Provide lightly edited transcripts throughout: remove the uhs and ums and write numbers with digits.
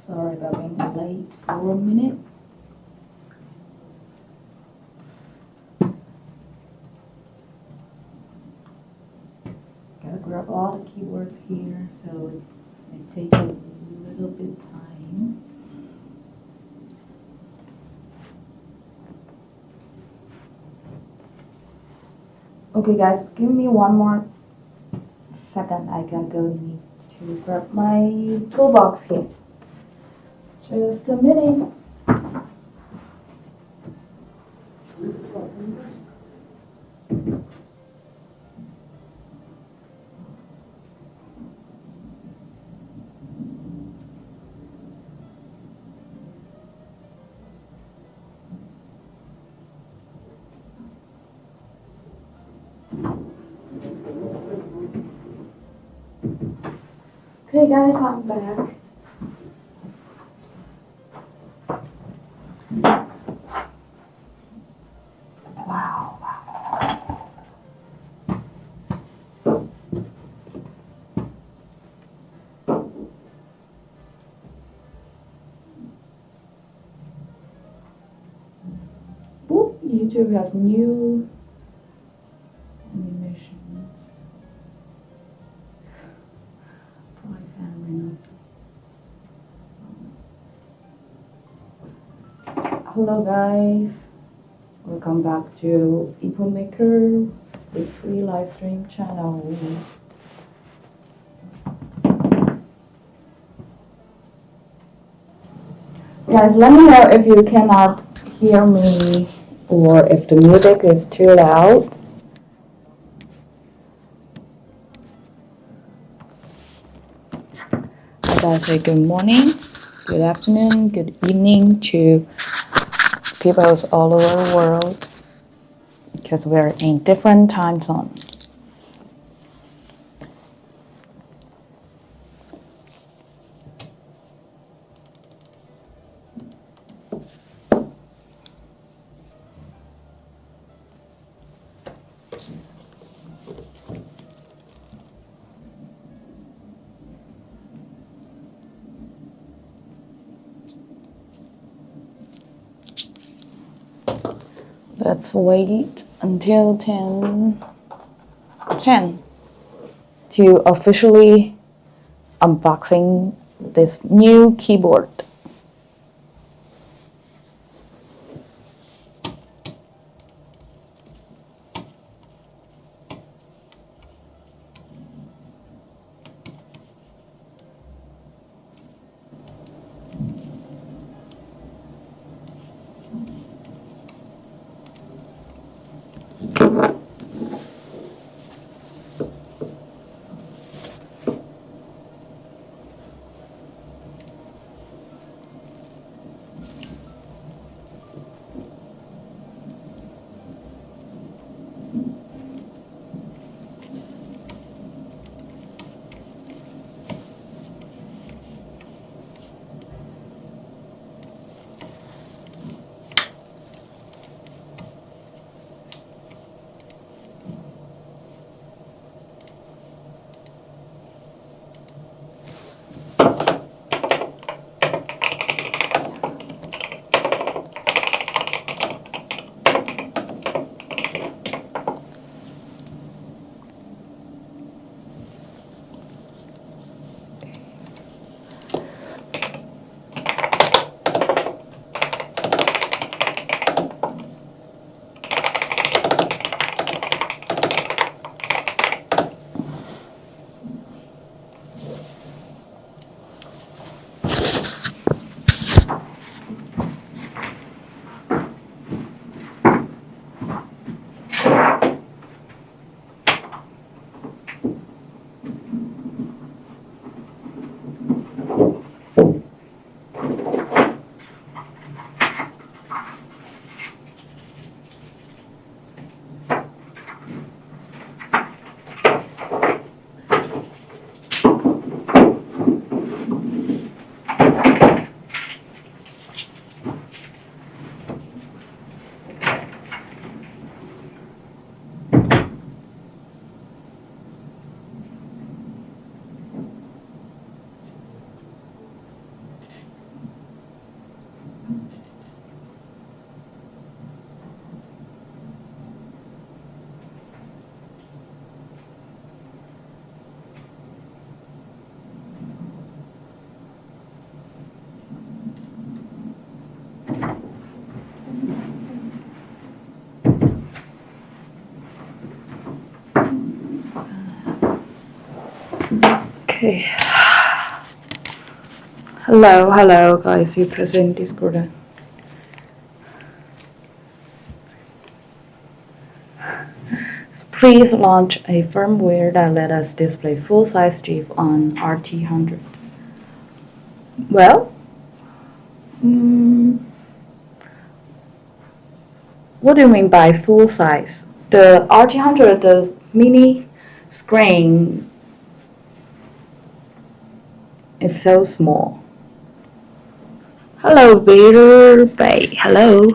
Sorry about being late for a minute. Gotta grab all the keywords here, so it may take a little bit of time. Okay guys, give me one more second. I gotta go need to grab my toolbox here. Just a minute. Okay guys, I'm back. Wow. Oop, YouTube has new animations. Hello guys, welcome back to Epomaker, the free live stream channel. Guys, let me know if you cannot hear me or if the music is too loud. I gotta say good morning, good afternoon, good evening to people all over the world because we're in different time zones. Let's wait until 10 to officially unboxing this new keyboard. Okay. Hello guys, you present Discord. Please launch a firmware that let us display full-size GIF on RT100. Well, what do you mean by full size? The RT100, the mini screen is so small. Hello, Peter Bay. Hello.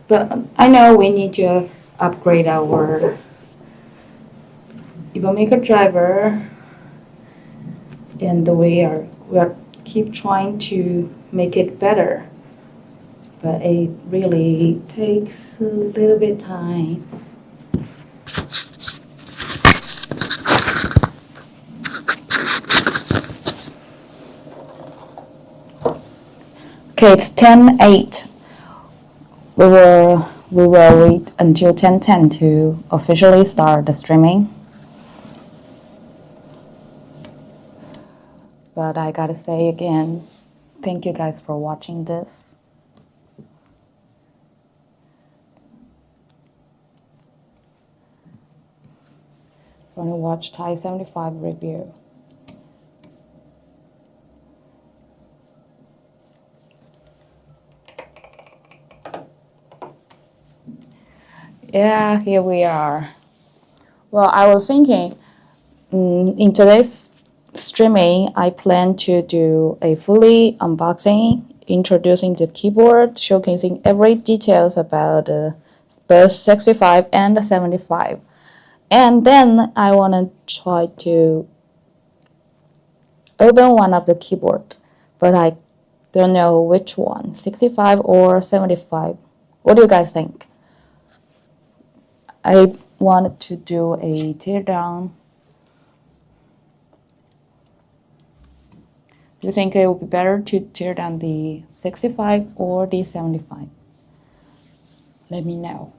But I know we need to upgrade our Epomaker driver, and we are keep trying to make it better. But it really takes a little bit time. Okay, it's 10:08. We will wait until 10:10 to officially start the streaming. But I gotta say again, thank you guys for watching this. Gonna watch Thai 75 review. Yeah, here we are. Well, I was thinking, in today's streaming, I plan to do a fully unboxing, introducing the keyboard, showcasing every details about both 65 and 75. And then I want to try to open one of the keyboard, but I don't know which one, 65 or 75. What do you guys think? I wanted to do a teardown. Do you think it would be better to tear down the 65 or the 75? Let me know.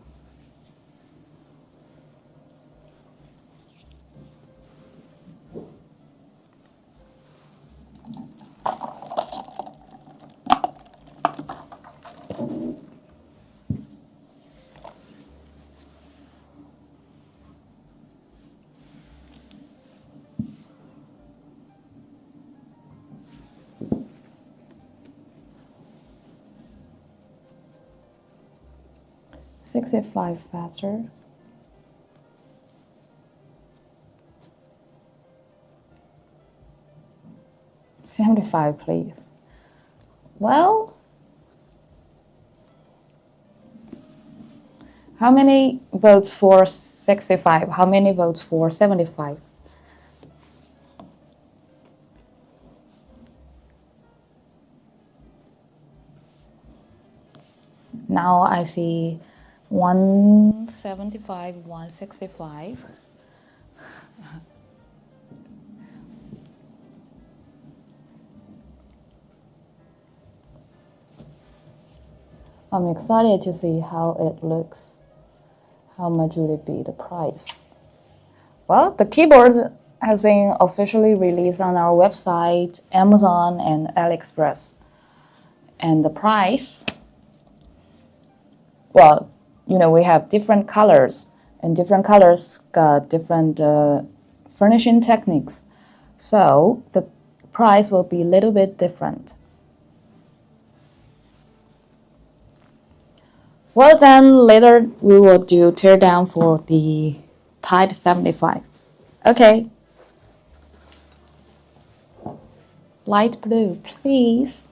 $65 faster. $75, please. Well, how many votes for 65? How many votes for 75? Now I see 175, 165. I'm excited to see how it looks. How much will it be, the price? Well, the keyboard has been officially released on our website, Amazon, and AliExpress. And the price, well, you know, we have different colors, and different colors got different furnishing techniques. So the price will be a little bit different. Well, then later we will do teardown for the Tide 75. Okay. Light blue, please.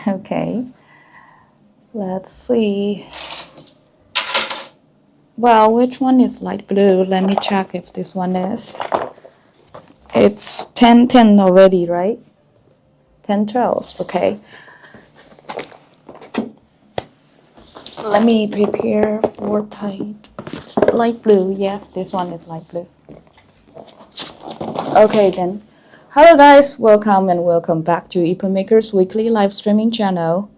Okay. Let's see. Well, which one is light blue? Let me check if this one is. It's 10:10 already, right? 10:12, okay. Let me prepare for tight. Light blue. Yes, this one is light blue. Okay then. Hello guys, welcome back to Epomaker's weekly live streaming channel.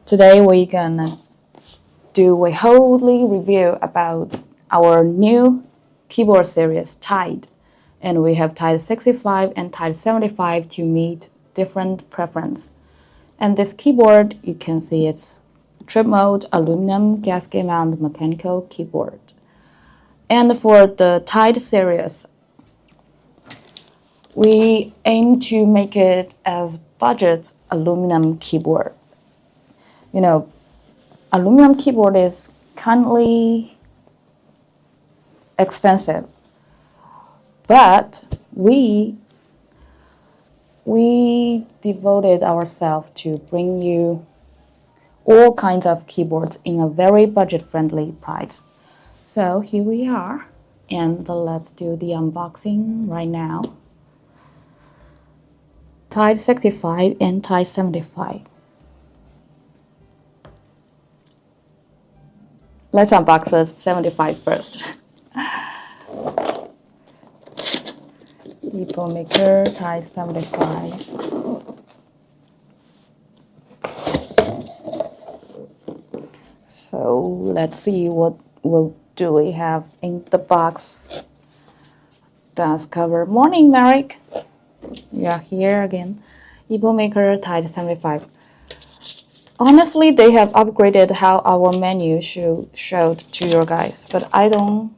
Today we're gonna do a whole review about our new keyboard series Tide. And we have Tide 65 and Tide 75 to meet different preference. And this keyboard, you can see it's trip mode, aluminum, gasket mount, mechanical keyboard. And for the Tide series, we aim to make it as budget aluminum keyboard. You know, aluminum keyboard is kindly expensive, but we devoted ourselves to bring you all kinds of keyboards in a very budget-friendly price. So here we are, and let's do the unboxing right now. Tide 65 and Tide 75. Let's unbox the 75 first. Epomaker Tide 75. So let's see what do we have in the box. Dust cover. Morning, Merrick. You are here again. Epomaker Tide 75. Honestly, they have upgraded how our menu showed to your guys, but I don't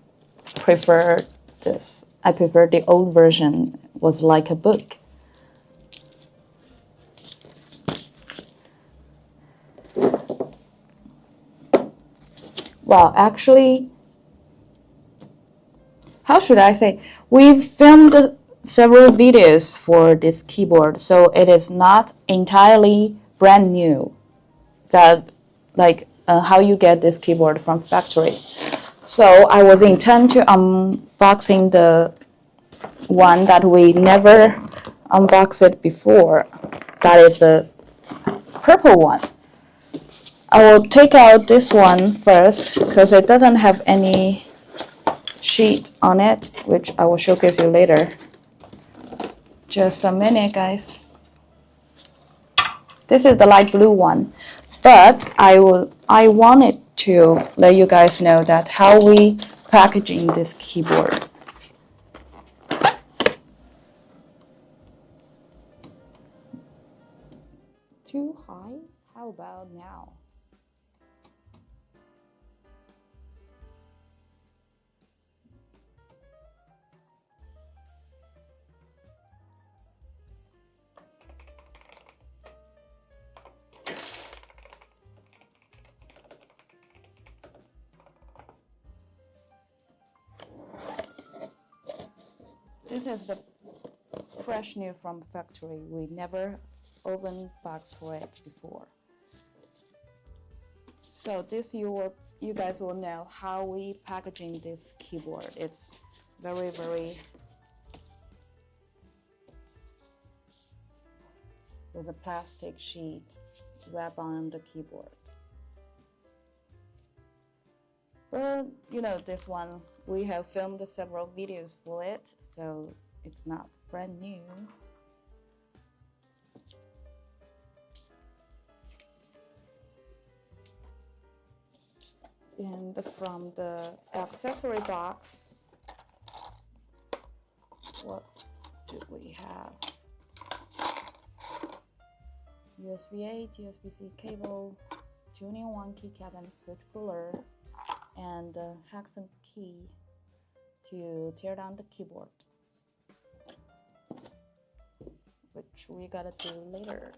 prefer this. I prefer the old version. It was like a book. Well, actually, how should I say? We've filmed several videos for this keyboard, so it is not entirely brand new. That like how you get this keyboard from factory. So I was intent to unboxing the one that we never unboxed it before. That is the purple one. I will take out this one first because it doesn't have any sheet on it, which I will showcase you later. Just a minute, guys. This is the light blue one, but I wanted to let you guys know that how we packaging this keyboard. Too high? How about now? This is the fresh new from factory. We never opened box for it before. So this you guys will know how we packaging this keyboard. It's very there's a plastic sheet wrap on the keyboard. But you know, this one we have filmed several videos for it, so it's not brand new. And from the accessory box, what do we have? USB-A, USB-C cable, tuning one keycap and switch puller, and the hex and key to tear down the keyboard, which we gotta do later.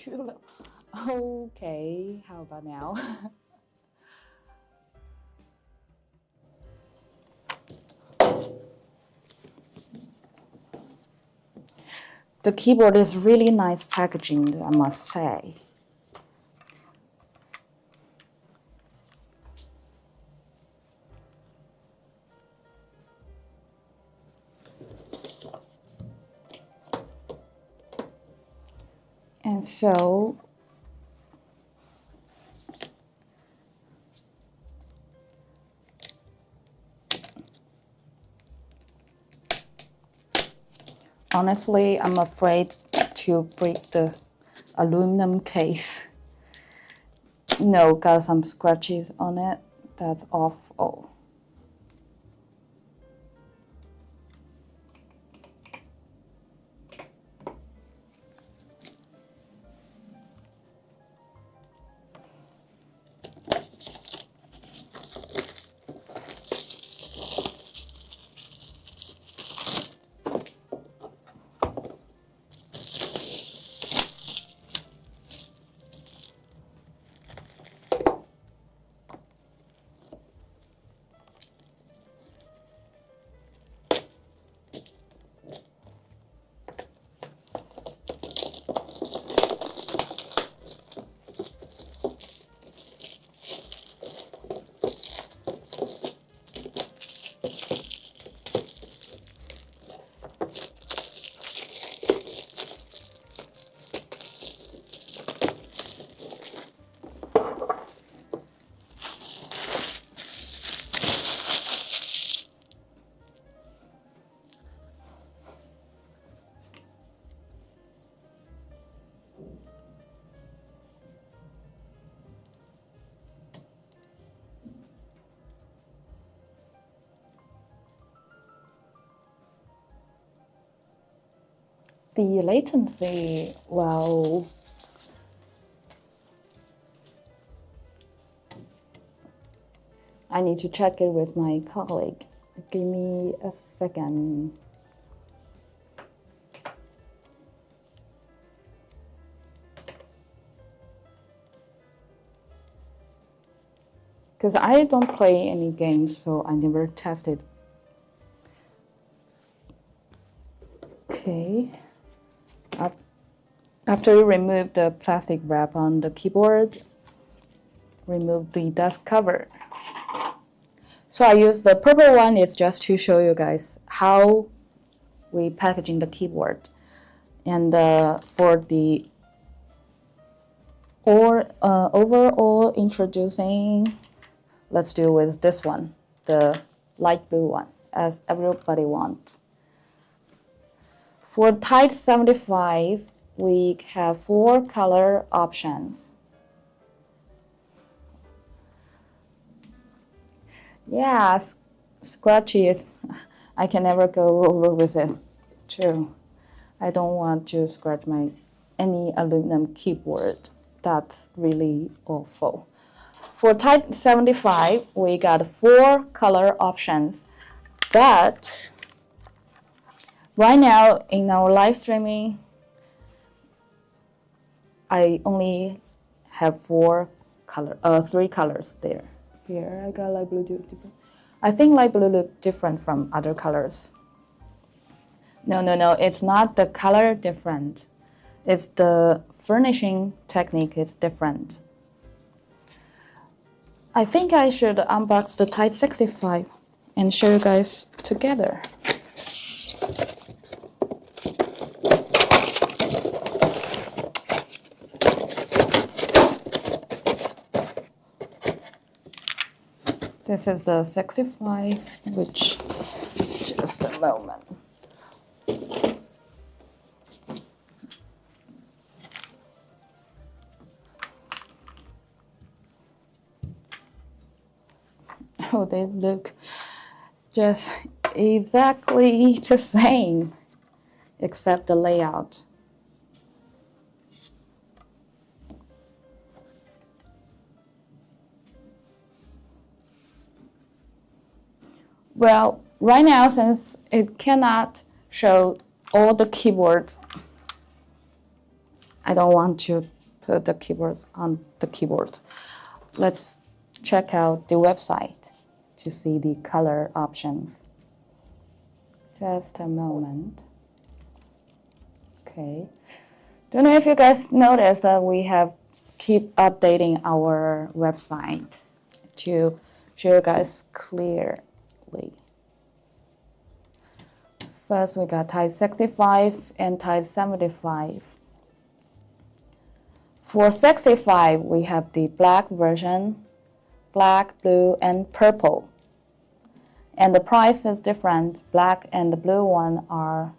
too low. Okay, how about now? The keyboard is really nice packaging, I must say. And so honestly, I'm afraid to break the aluminum case. No, got some scratches on it. That's awful. The latency, well, I need to check it with my colleague. Give me a second. Because I don't play any games, so I never tested. Okay. After you remove the plastic wrap on the keyboard, remove the dust cover. So I use the purple one, it's just to show you guys how we packaging the keyboard. And for the overall introducing, let's do with this one, the light blue one, as everybody wants. For Type 75, we have 4 color options. Yeah, scratchy is, I can never go over with it. True. I don't want to scratch any aluminum keyboard. That's really awful. For Type 75, we got 4 color options, but right now in our live streaming, I only have 3 colors there. Here I got light blue different. I think light blue look different from other colors. No, it's not the color different. It's the furnishing technique is different. I think I should unbox the Type 65 and show you guys together. This is the 65, which, just a moment. Oh, they look just exactly the same, except the layout. Well, right now, since it cannot show all the keyboards, I don't want to the keyboards on the keyboard. Let's check out the website to see the color options. Just a moment. Okay. Don't know if you guys noticed that we have keep updating our website to show you guys clearly. First, we got type 65 and type 75. For 65, we have the black version, black, blue, and purple. And the price is different. Black and the blue one are,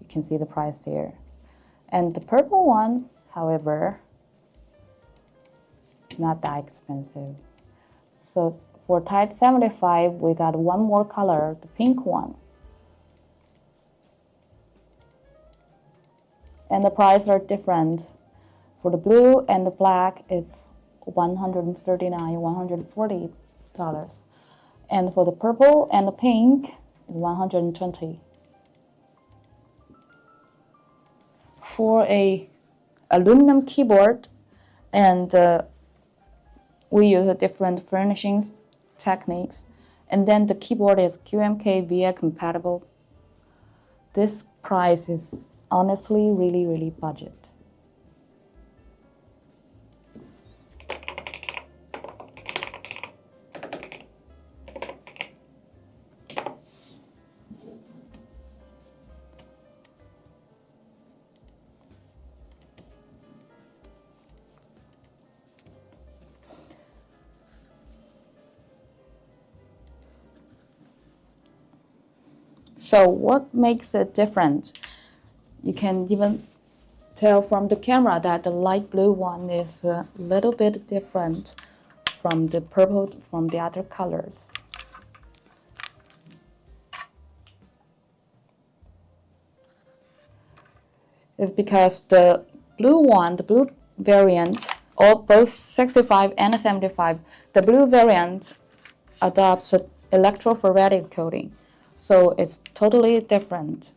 you can see the price here. And the purple one, however, not that expensive. So for type 75, we got one more color, the pink one. And the prices are different. For the blue and the black, it's $139, $140. And for the purple and the pink, it's $120. For a aluminum keyboard, and we use a different furnishings techniques, and then the keyboard is QMK VIA compatible. This price is honestly really budget. So what makes it different? You can even tell from the camera that the light blue one is a little bit different from the purple, from the other colors. It's because the blue one, the blue variant, or both 65 and 75, the blue variant adopts an electrophoretic coating. So it's totally different.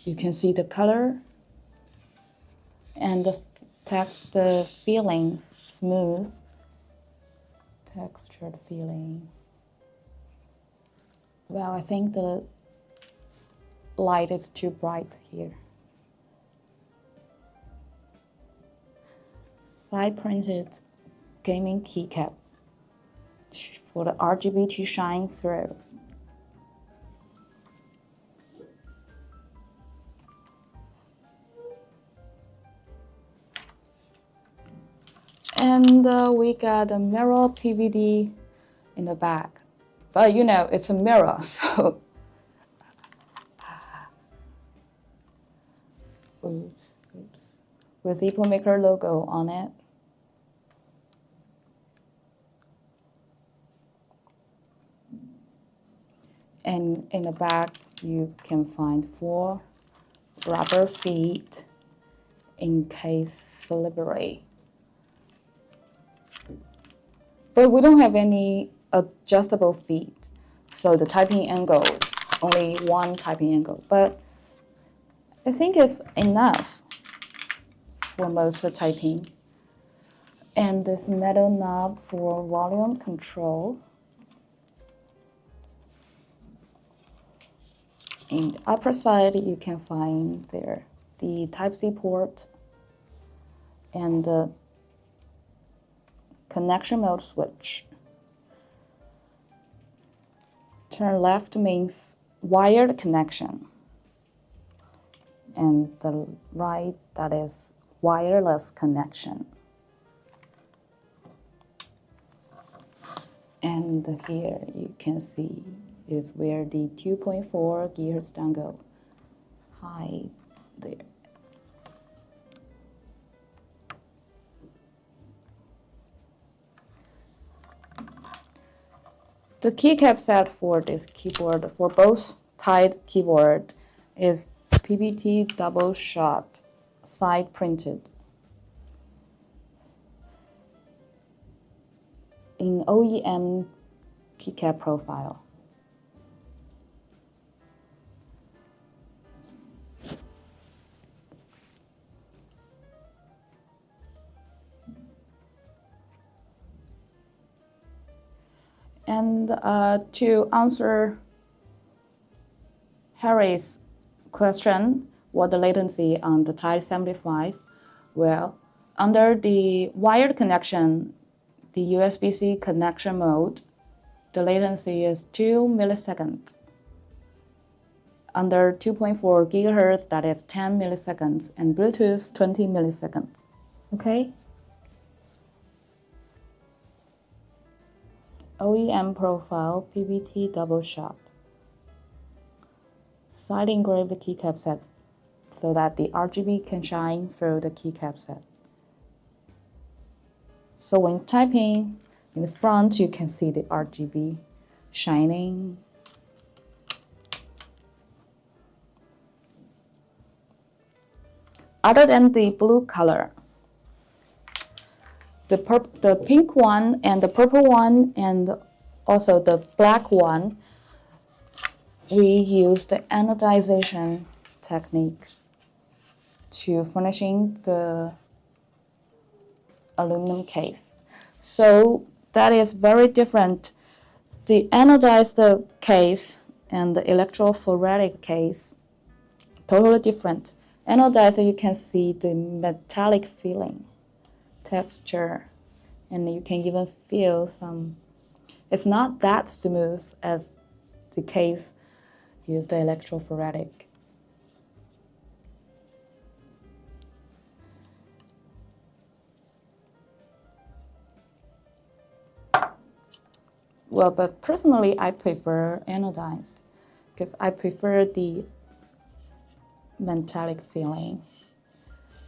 You can see the color and the feeling smooth, textured feeling. Well, I think the light is too bright here. Side printed gaming keycap for the RGB to shine through. And we got a mirror PVD in the back. But you know, it's a mirror, so oops. With Epomaker logo on it. And in the back, you can find 4 rubber feet in case slippery. But we don't have any adjustable feet, so the typing angle is only one typing angle. But I think it's enough for most of the typing. And this metal knob for volume control. In the upper side, you can find there the Type-C port and the connection mode switch. Turn left means wired connection, and the right, that is wireless connection. And here you can see is where the 2.4 GHz dongle hide there. The keycap set for this keyboard, for both tied keyboard, is PBT double shot, side printed. In OEM keycap profile. And to answer Harry's question, what the latency on the Type 75? Well, under the wired connection, the USB-C connection mode, the latency is 2 milliseconds. Under 2.4 gigahertz, that is 10 milliseconds, and Bluetooth 20 milliseconds. Okay? OEM profile, PBT double shot. Side engraved keycap set so that the RGB can shine through the keycap set. So when typing in the front, you can see the RGB shining. Other than the blue color, the pink one and the purple one and also the black one, we use the anodization technique to finishing the aluminum case. So that is very different. The anodized case and the electrophoretic case, totally different. Anodized, you can see the metallic feeling, texture, and you can even feel some. It's not that smooth as the case used the electrophoretic. Well, but personally, I prefer anodized because I prefer the metallic feeling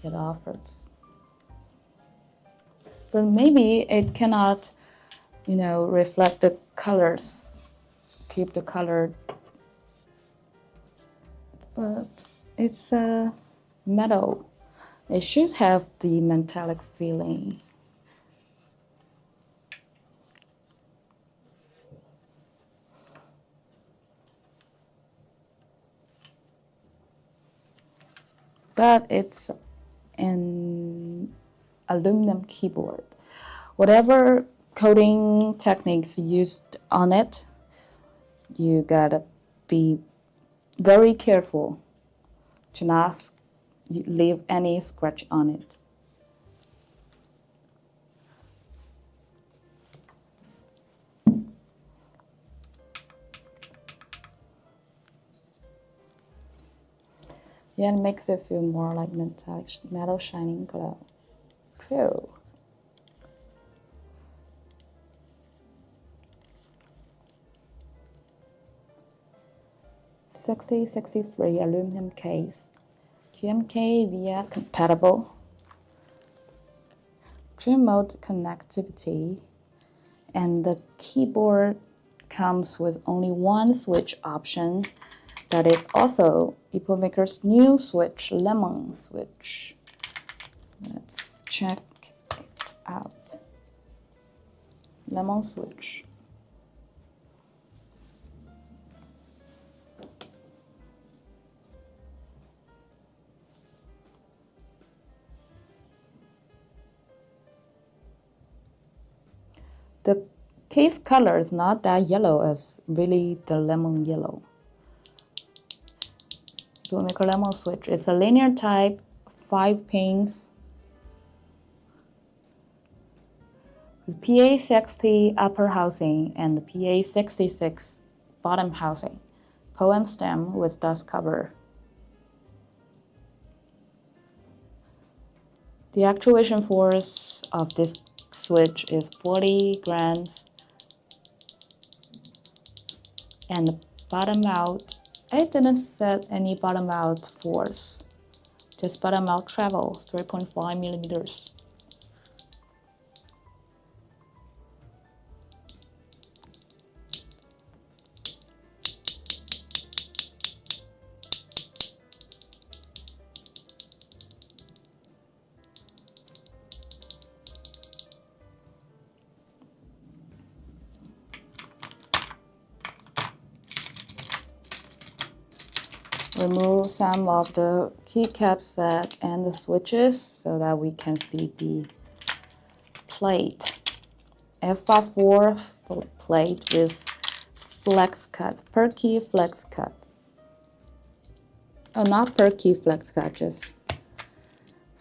it offers. But maybe it cannot, reflect the colors, keep the color. But it's a metal. It should have the metallic feeling. But it's an aluminum keyboard. Whatever coding techniques used on it, you gotta be very careful to not leave any scratch on it. Yeah, it makes it feel more like metal shining glow. True. $6063 aluminum case. QMK via compatible. Remote connectivity. And the keyboard comes with only one switch option. That is also Epomaker's new switch, lemon switch. Let's check it out. Lemon switch. The case color is not that yellow as really the lemon yellow. Epomaker lemon switch. It's a linear type, 5 pins. With PA60 upper housing and the PA66 bottom housing. Poem stem with dust cover. The actuation force of this switch is 40 grams. And the bottom out, I didn't set any bottom out force. Just bottom out travel, 3.5 millimeters. Remove some of the keycap set and the switches so that we can see the plate. FR4 plate with flex cut, per key flex cut. Oh, not per key flex cut, just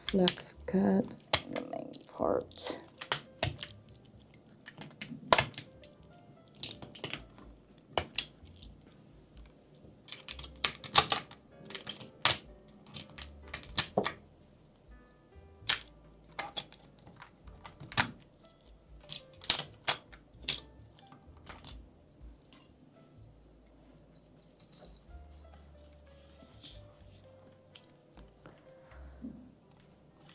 flex cut, the main part.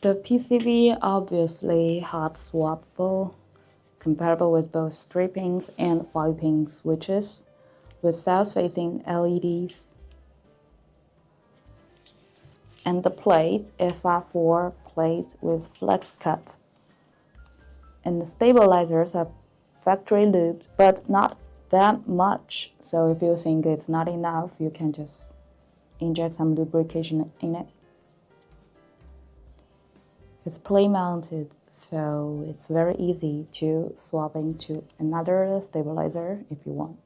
The PCB obviously hot swappable, compatible with both 3-pins and 5-pin switches, with south-facing LEDs. And the plate, FR4 plate with flex cut. And the stabilizers are factory looped, but not that much. So if you think it's not enough, you can just inject some lubrication in it. It's plate mounted, so it's very easy to swap into another stabilizer if you want.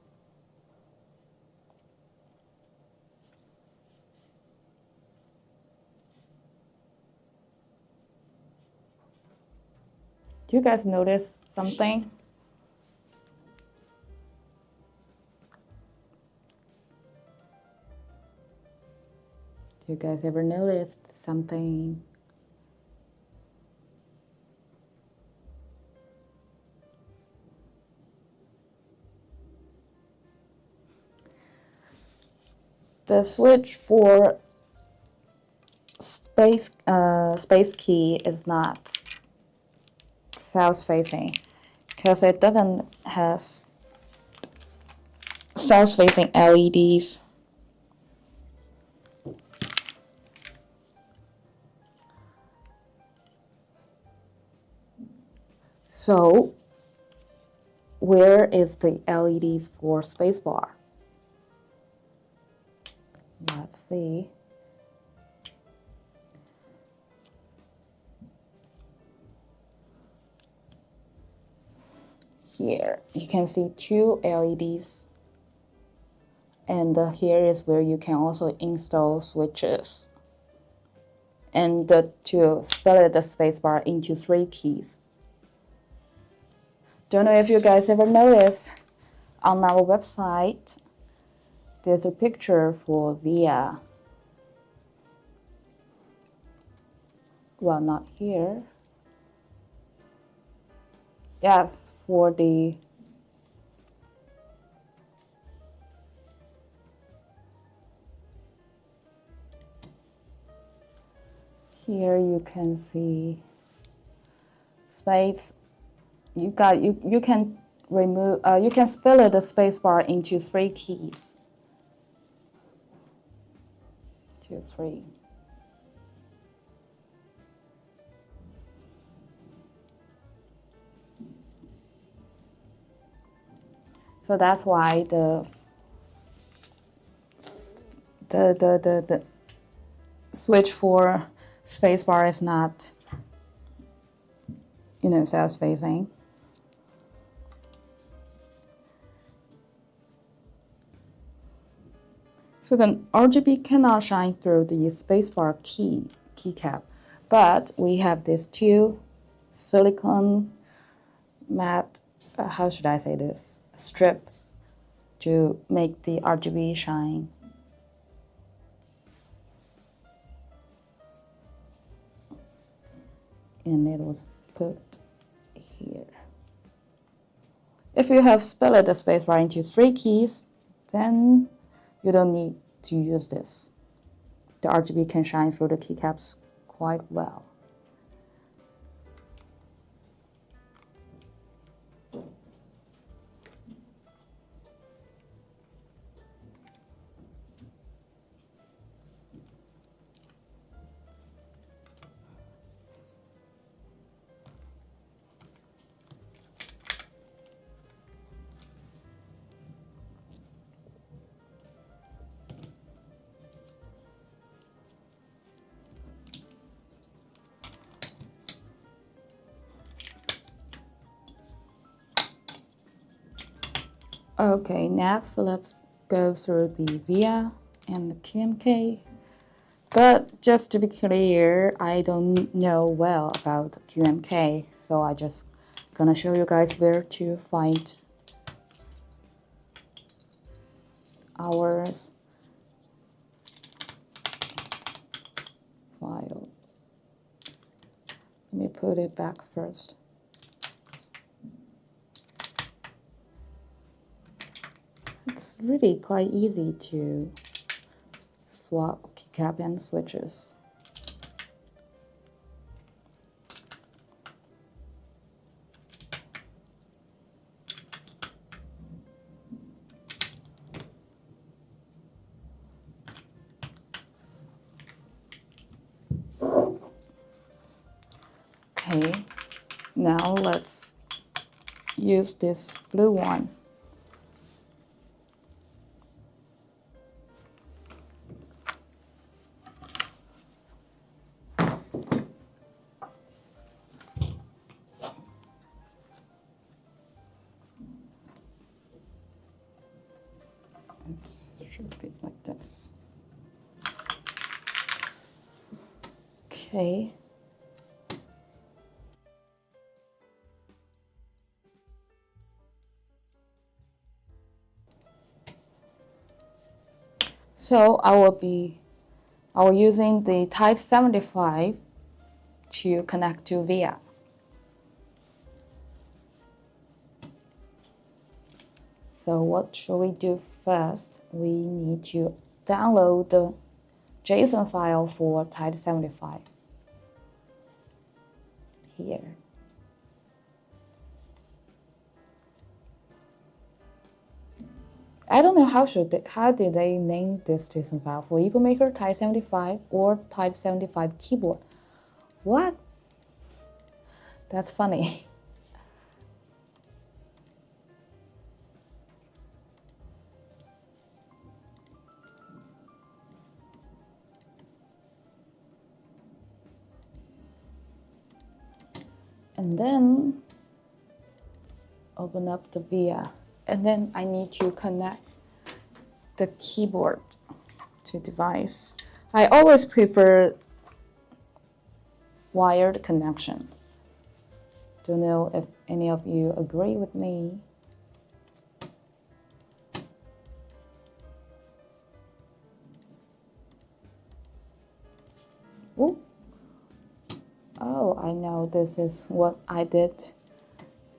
Do you guys notice something? Do you guys ever notice something? The switch for space key is not south facing because it doesn't have south facing LEDs. So where is the LEDs for spacebar? Let's see. Here you can see 2 LEDs, and here is where you can also install switches and to split the spacebar into 3 keys. Don't know if you guys ever noticed on our website there's a picture for VIA. Well, not here. Yes, for the here you can see space. You can remove you can split the spacebar into 3 keys. 2, 3. So that's why the switch for spacebar is not, south facing. So then RGB cannot shine through the spacebar keycap, but we have these 2 silicone matte, how should I say this, strip to make the RGB shine. And it was put here. If you have split the spacebar into 3 keys, then you don't need to use this. The RGB can shine through the keycaps quite well. Okay, next let's go through the VIA and the QMK. But just to be clear, I don't know well about QMK, so I just gonna show you guys where to find our file. Let me put it back first. It's really quite easy to swap keycap and switches. Okay, now let's use this blue one. It should be like this. Okay. So I will using the Type 75 to connect to VIA. So what should we do first? We need to download the JSON file for Type 75 here. I don't know how did they name this JSON file for Epomaker Type 75 or Type 75 keyboard. What? That's funny. And then open up the VIA. And then I need to connect the keyboard to device. I always prefer wired connection. Don't know if any of you agree with me. Ooh. Oh, I know this is what I did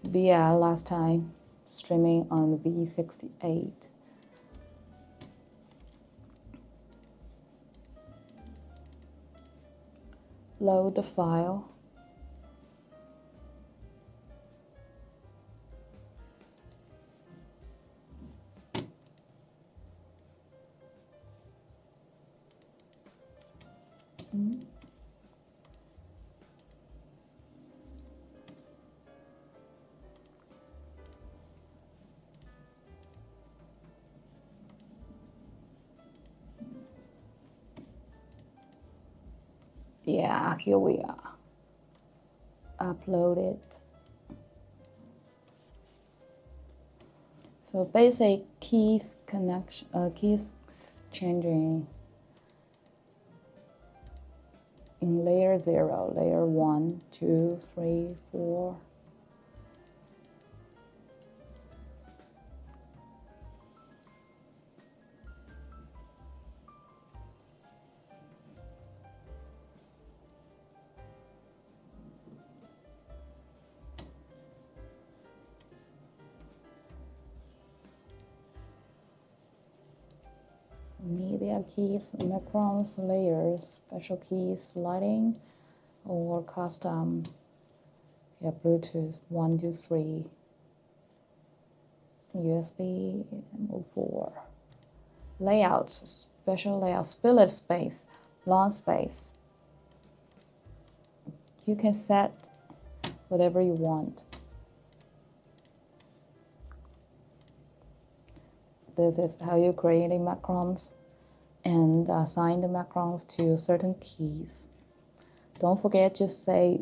via last time streaming on V68. Load the file. Yeah, here we are. Upload it. So basic keys connection, keys changing in layer 0, layer 1, 2, 3, 4. Media keys, macros, layers, special keys, sliding, or custom. Yeah, Bluetooth 1, 2, 3, USB, M04. Layouts, special layout, split space, long space. You can set whatever you want. This is how you create macrons and assign the macrons to certain keys. Don't forget to save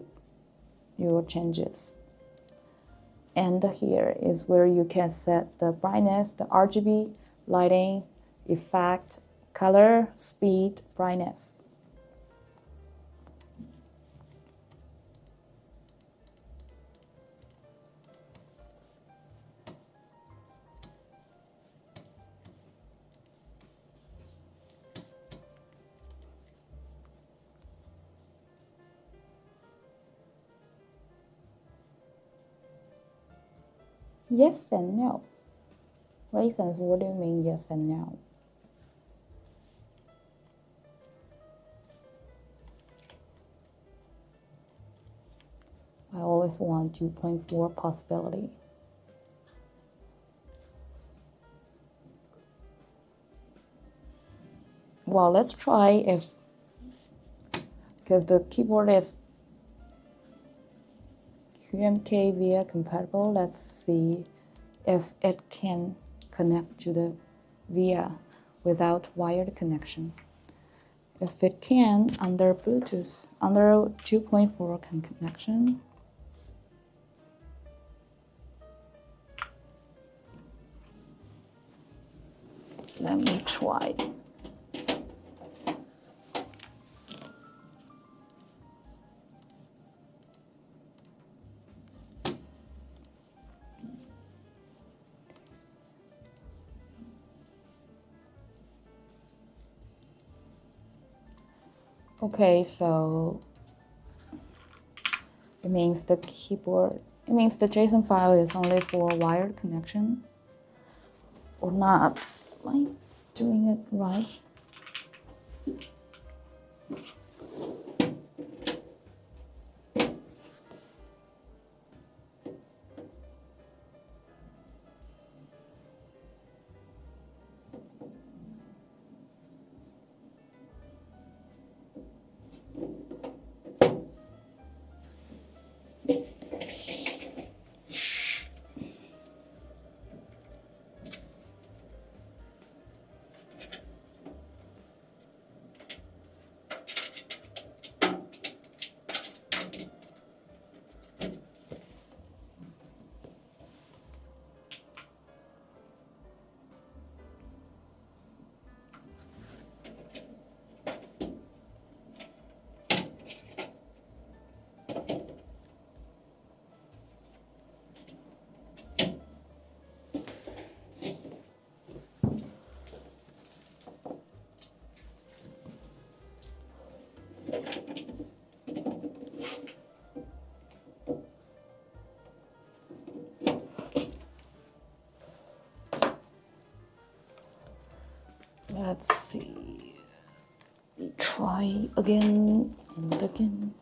your changes. And here is where you can set the brightness, the RGB, lighting, effect, color, speed, brightness. Yes and no. Reasons, what do you mean yes and no? I always want 2.4 possibility. Well, let's try if, because the keyboard is QMK VIA compatible, let's see if it can connect to the VIA without wired connection. If it can, under Bluetooth, under 2.4 connection. Let me try. Okay, so it means the keyboard, it means the JSON file is only for wired connection or not. Am I doing it right? Let's see. We try again and again.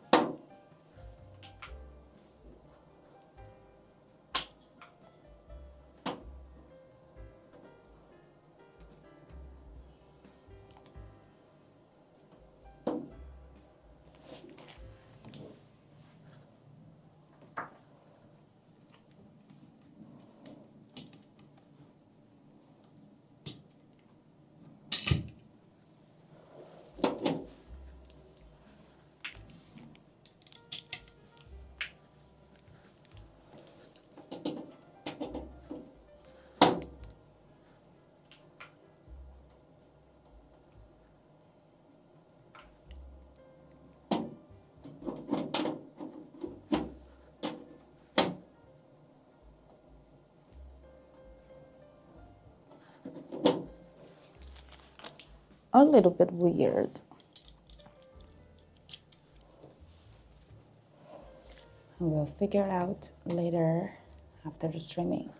A little bit weird. We'll figure it out later after the streaming.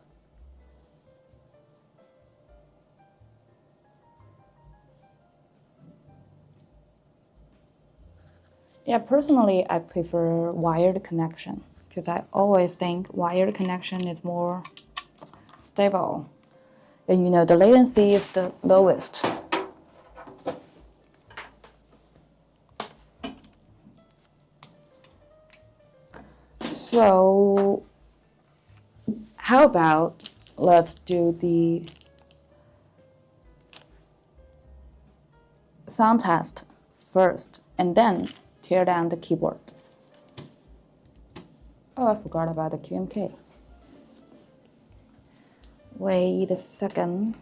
Yeah, personally, I prefer wired connection because I always think wired connection is more stable. And you know, the latency is the lowest. So, how about let's do the sound test first and then tear down the keyboard. Oh, I forgot about the QMK. Wait a second.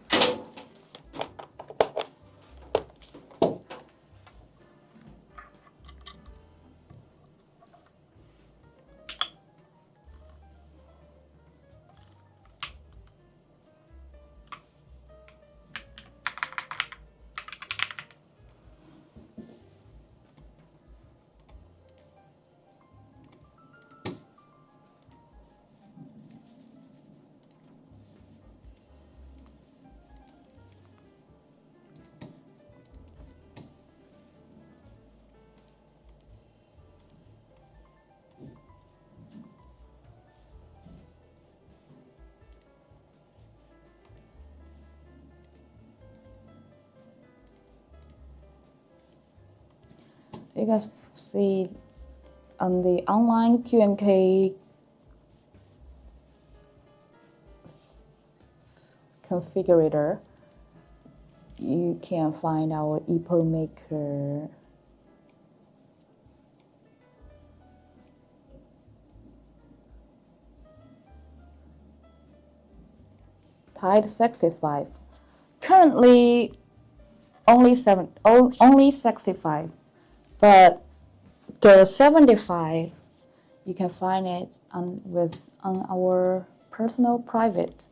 You guys see on the online QMK configurator, you can find our Epomaker Tide 65. Currently only 65, but the 75 you can find it on our personal private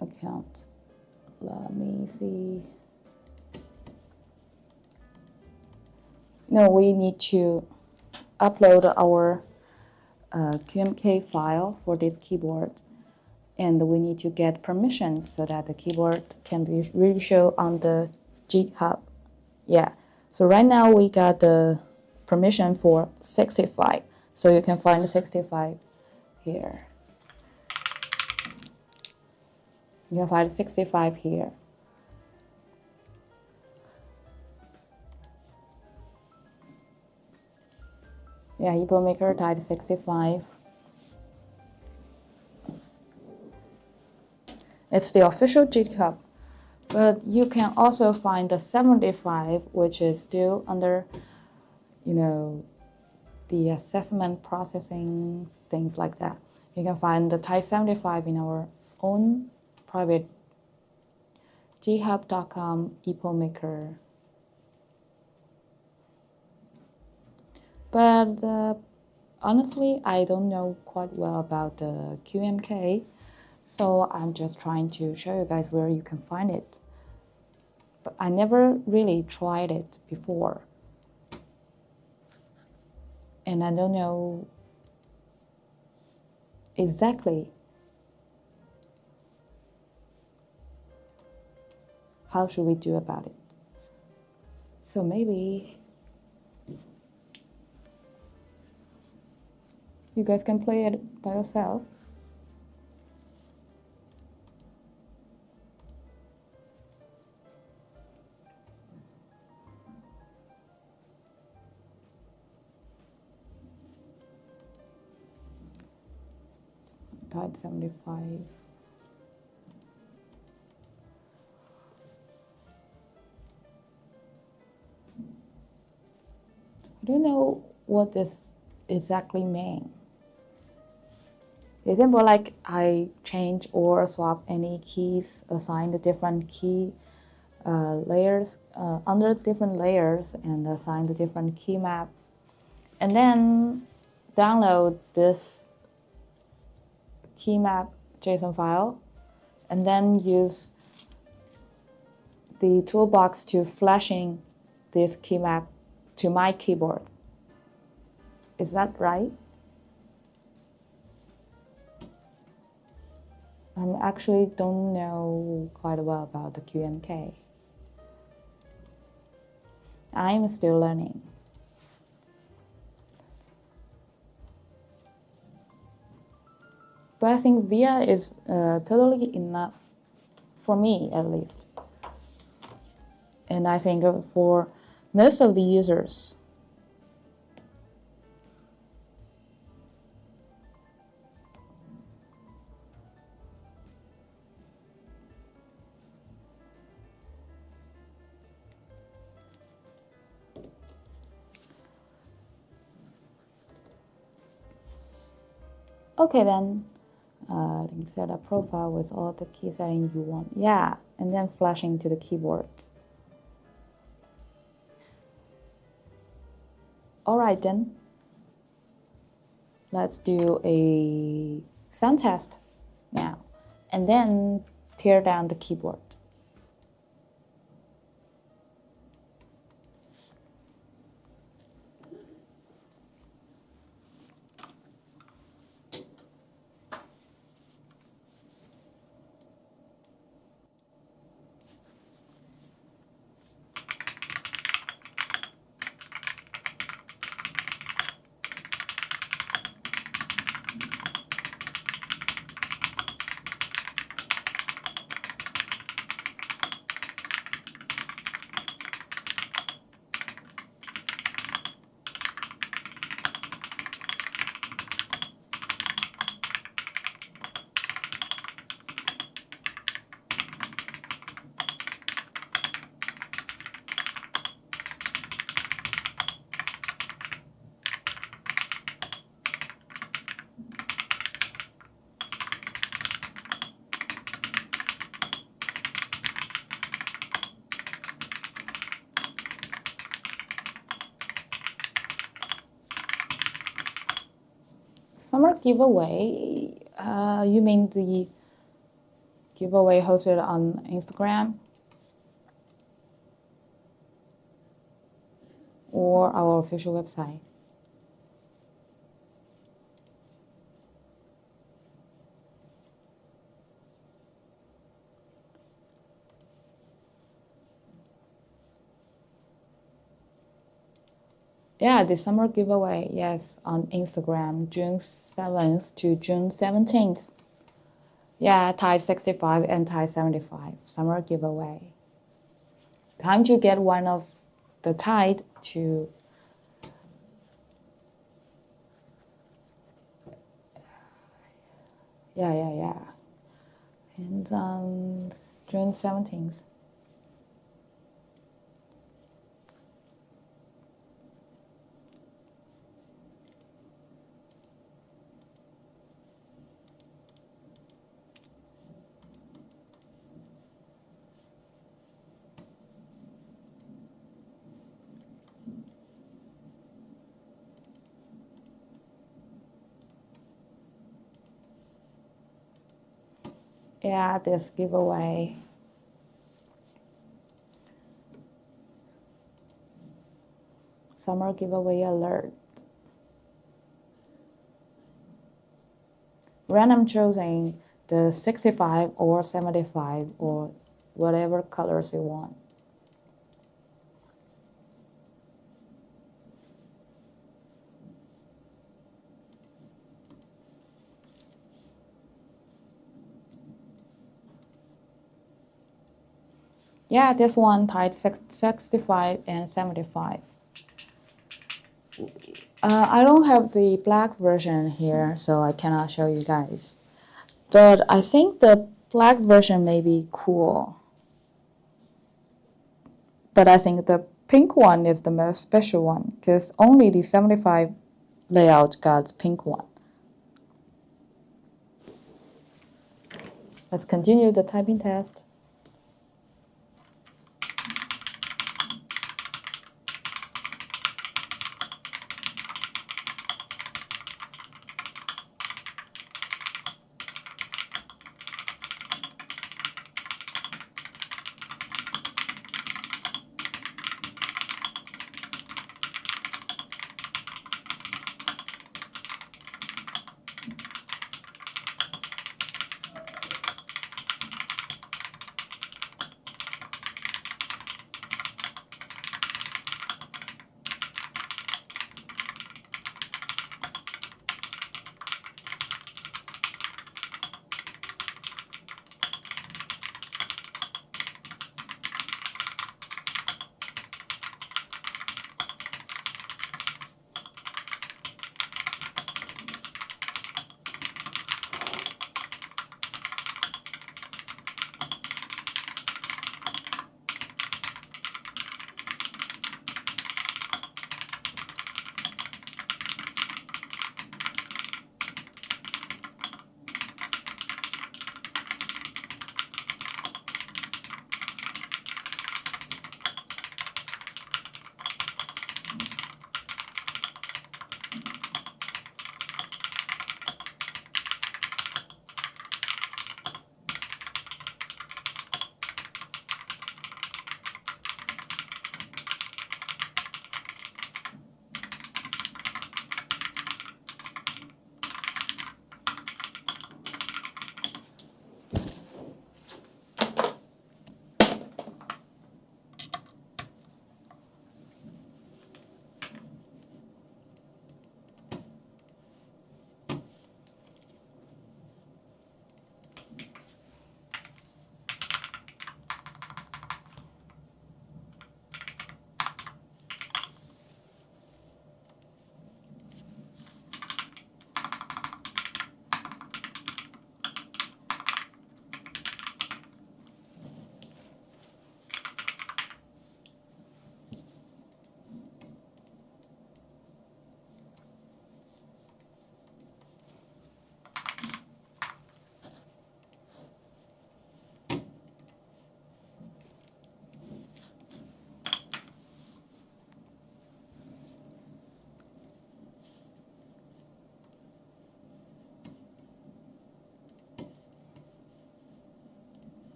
account. Let me see. No, we need to upload our QMK file for this keyboard, and we need to get permissions so that the keyboard can be really show on the GitHub. Yeah, so right now we got the permission for 65, so you can find 65 here. You can find 65 here. Yeah, Epomaker Tide 65. It's the official GitHub, but you can also find the 75, which is still under, the assessment processing, things like that. You can find the Tide 75 in our own private github.com Epomaker. But honestly, I don't know quite well about the QMK, so I'm just trying to show you guys where you can find it. But I never really tried it before, and I don't know exactly how should we do about it. So maybe you guys can play it by yourself. Tide 75. I don't know what this exactly means. Is it more like I change or swap any keys, assign the different key layers under different layers, and assign the different key map, and then download this key map JSON file, and then use the toolbox to flashing this key map to my keyboard? Is that right? I actually don't know quite well about the QMK. I'm still learning. But I think VIA is totally enough, for me at least. And I think for most of the users. Okay then, setting. Set a profile with all the key settings you want. Yeah, and then flashing to the keyboard. Alright then. Let's do a sound test now. And then tear down the keyboard. Summer giveaway, you mean the giveaway hosted on Instagram or our official website? Yeah, the summer giveaway, yes, on Instagram, June 7th to June 17th. Yeah, type 65 and type 75, summer giveaway. Time to get one of the tide to yeah. And June 17th. Yeah, this giveaway. Summer giveaway alert. Random choosing the 65 or 75 or whatever colors you want. Yeah, this one type 65 and 75. I don't have the black version here, so I cannot show you guys. But I think the black version may be cool. But I think the pink one is the most special one, because only the 75 layout got the pink one. Let's continue the typing test.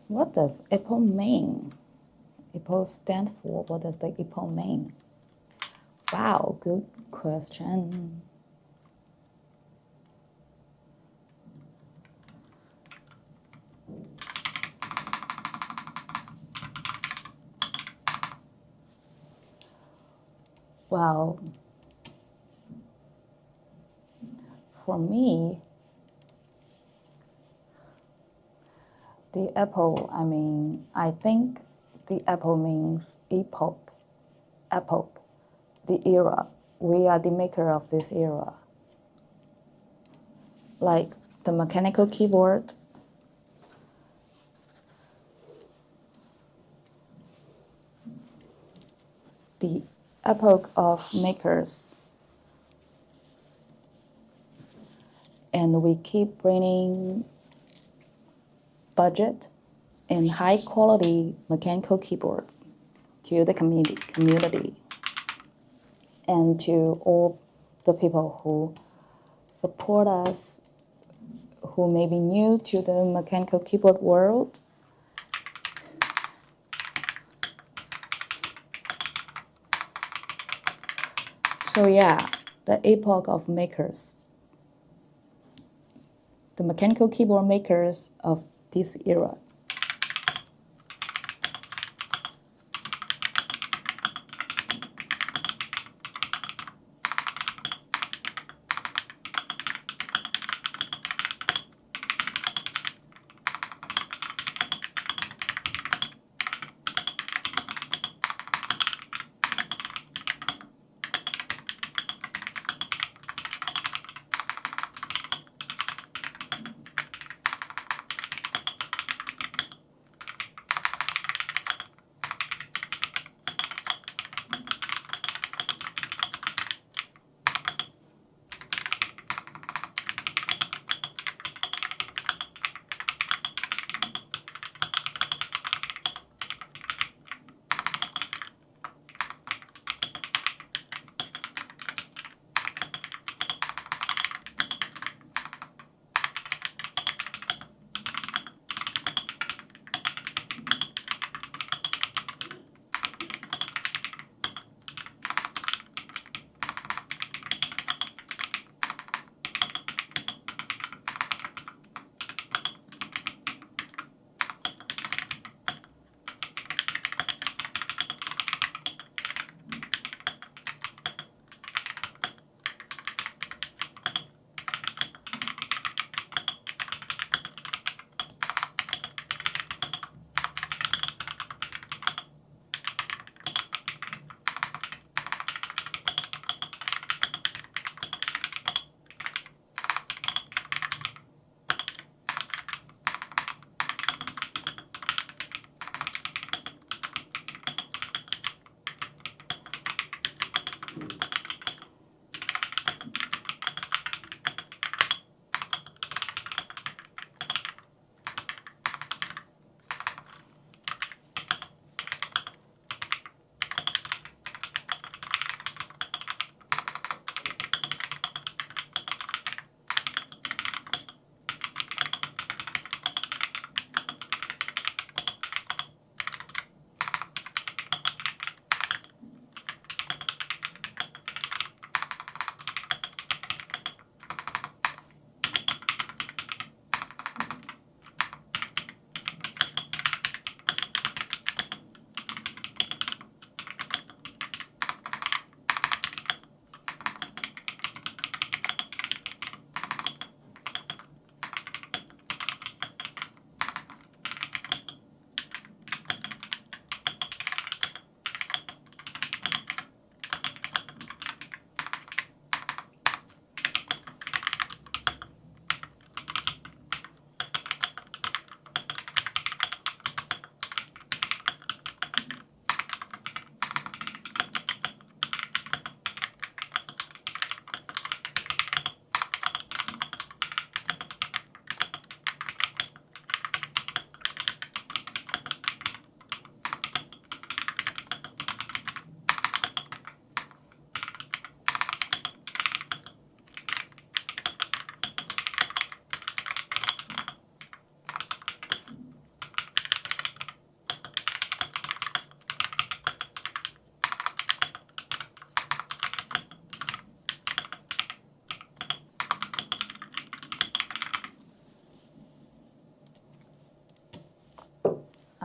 What does EPO mean? EPO stand for, what does the EPO mean? Wow, good question. Well, for me, the epoch, I think the epoch means epoch, epoch, the era. We are the maker of this era. Like the mechanical keyboard, the epoch of makers. And we keep bringing budget and high quality mechanical keyboards to the community and to all the people who support us, who may be new to the mechanical keyboard world. So yeah, the epoch of makers, the mechanical keyboard makers of this era.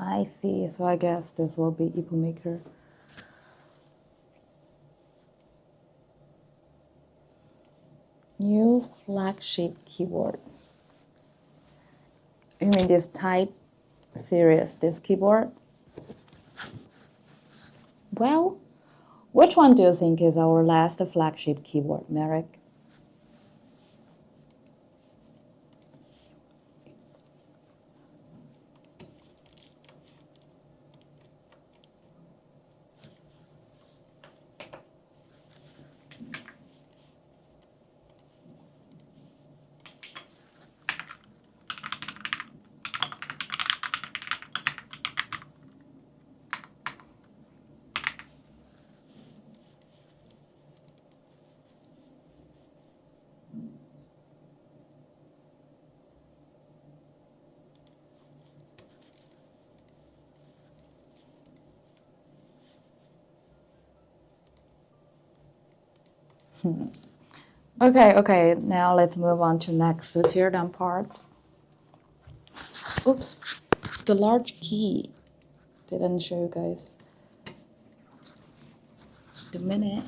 I see. So I guess this will be Epomaker. New flagship keyboard. You mean this Type series, this keyboard? Well, which one do you think is our last flagship keyboard, Merrick? Okay, now let's move on to next, the teardown part. Oops, the large key. Didn't show you guys the minute.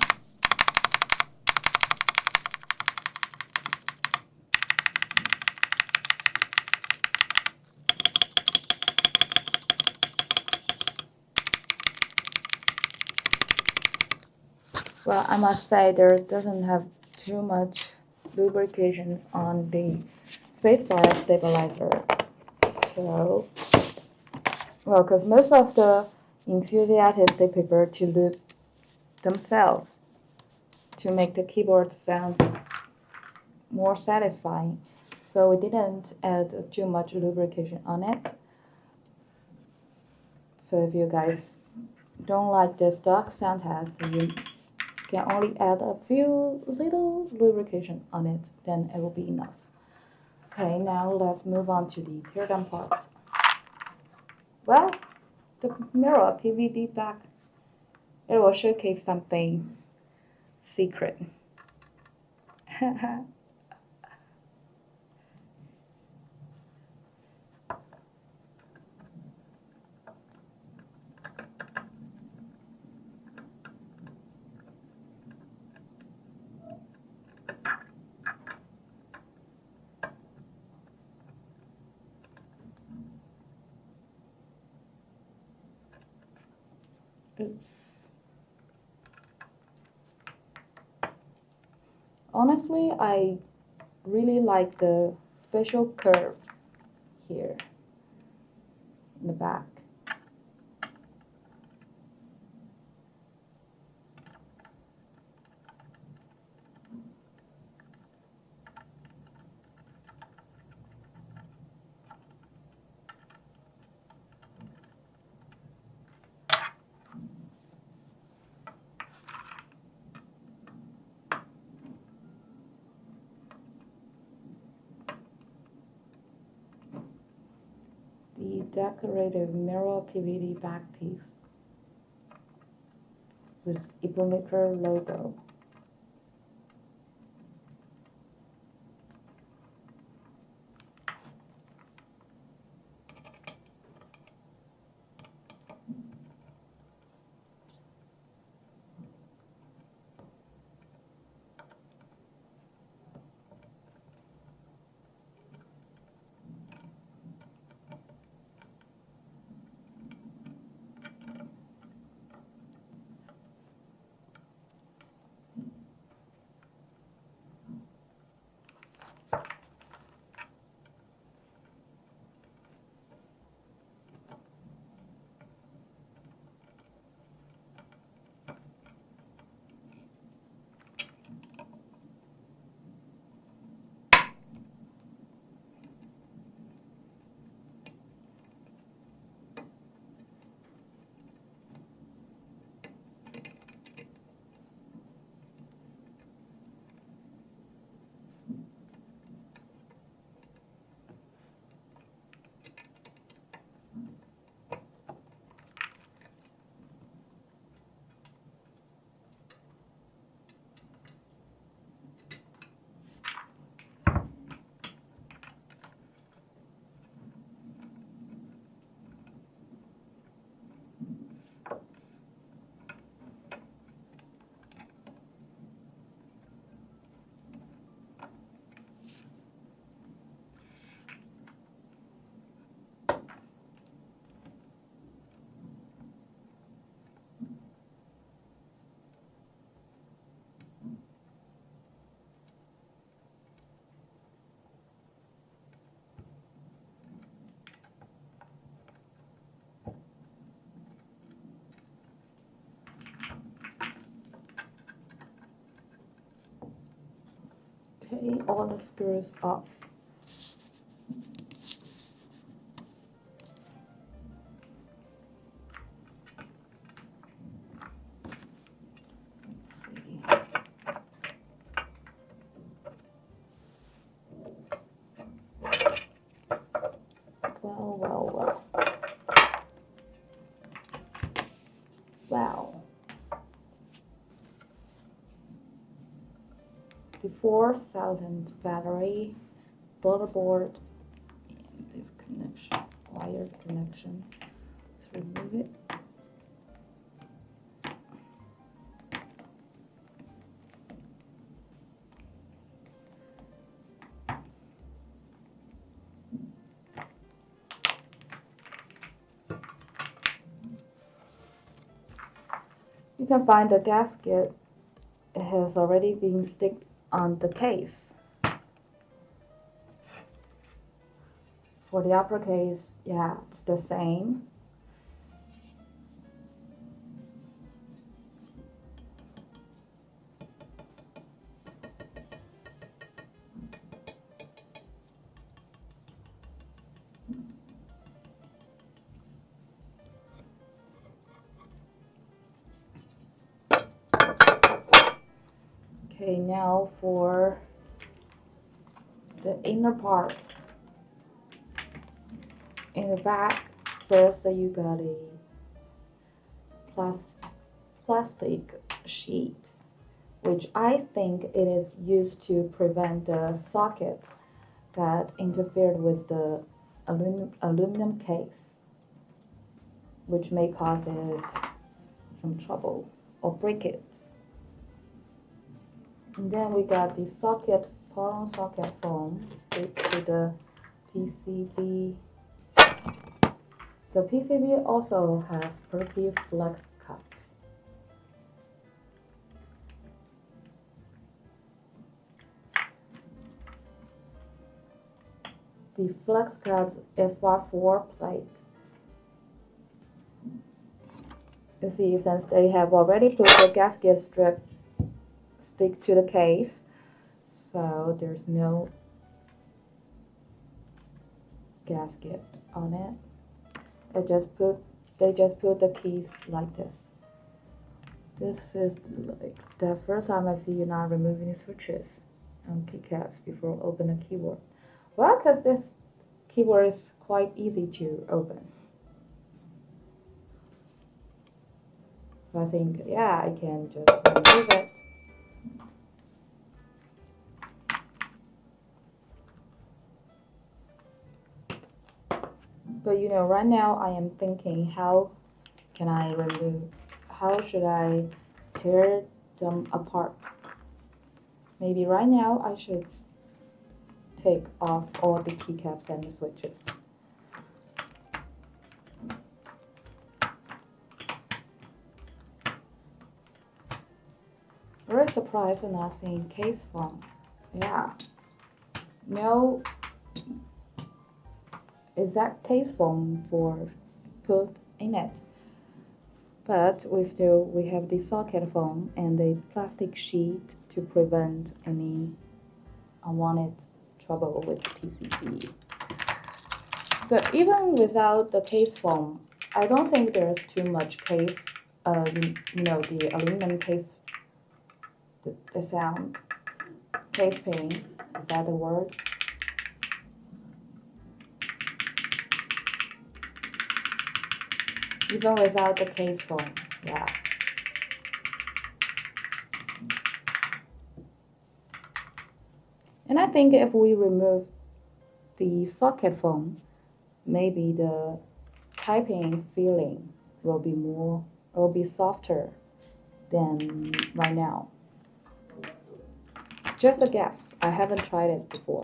Well, I must say there doesn't have too much lubrications on the spacebar stabilizer. So, well, because most of the enthusiasts, they prefer to lube themselves to make the keyboard sound more satisfying. So we didn't add too much lubrication on it. So if you guys don't like the stock sound test, you can only add a few little lubrication on it, then it will be enough. Okay, now let's move on to the teardown part. Well, the mirror PVD back, it will showcase something secret. Oops. Honestly, I really like the special curve here in the back. The decorative mirror PVD back piece with Epomaker logo. Okay, all the screws off. Wow. The 4000 battery, daughterboard, and this connection, wired connection. Let's remove it. You can find the gasket. It has already been sticked on the case. For the upper case, yeah, it's the same. Okay, now for the inner part. In the back, first you got a plastic sheet, which I think it is used to prevent the socket that interfered with the aluminum case, which may cause it some trouble or break it. And then we got the socket, pollen socket foam stick to the PCB. The PCB also has perky flex cuts. The flex cuts FR4 plate. You see, since they have already put the gasket strip stick to the case, so there's no gasket on it. They just put the keys like this. This is like the first time I see you not removing the switches and keycaps before opening a keyboard. Well, because this keyboard is quite easy to open. So I think, yeah, I can just remove it. But you know, right now I am thinking, how should I tear them apart? Maybe right now I should take off all the keycaps and the switches. Very surprised I'm not seeing case foam. Yeah, no exact case foam for put in it, but we have the socket foam and the plastic sheet to prevent any unwanted trouble with the PCB. So even without the case foam, I don't think there's too much case, the aluminum case, the sound, case pain, is that the word? Even without the case foam, yeah. And I think if we remove the socket foam, maybe the typing feeling will be softer than right now. Just a guess. I haven't tried it before.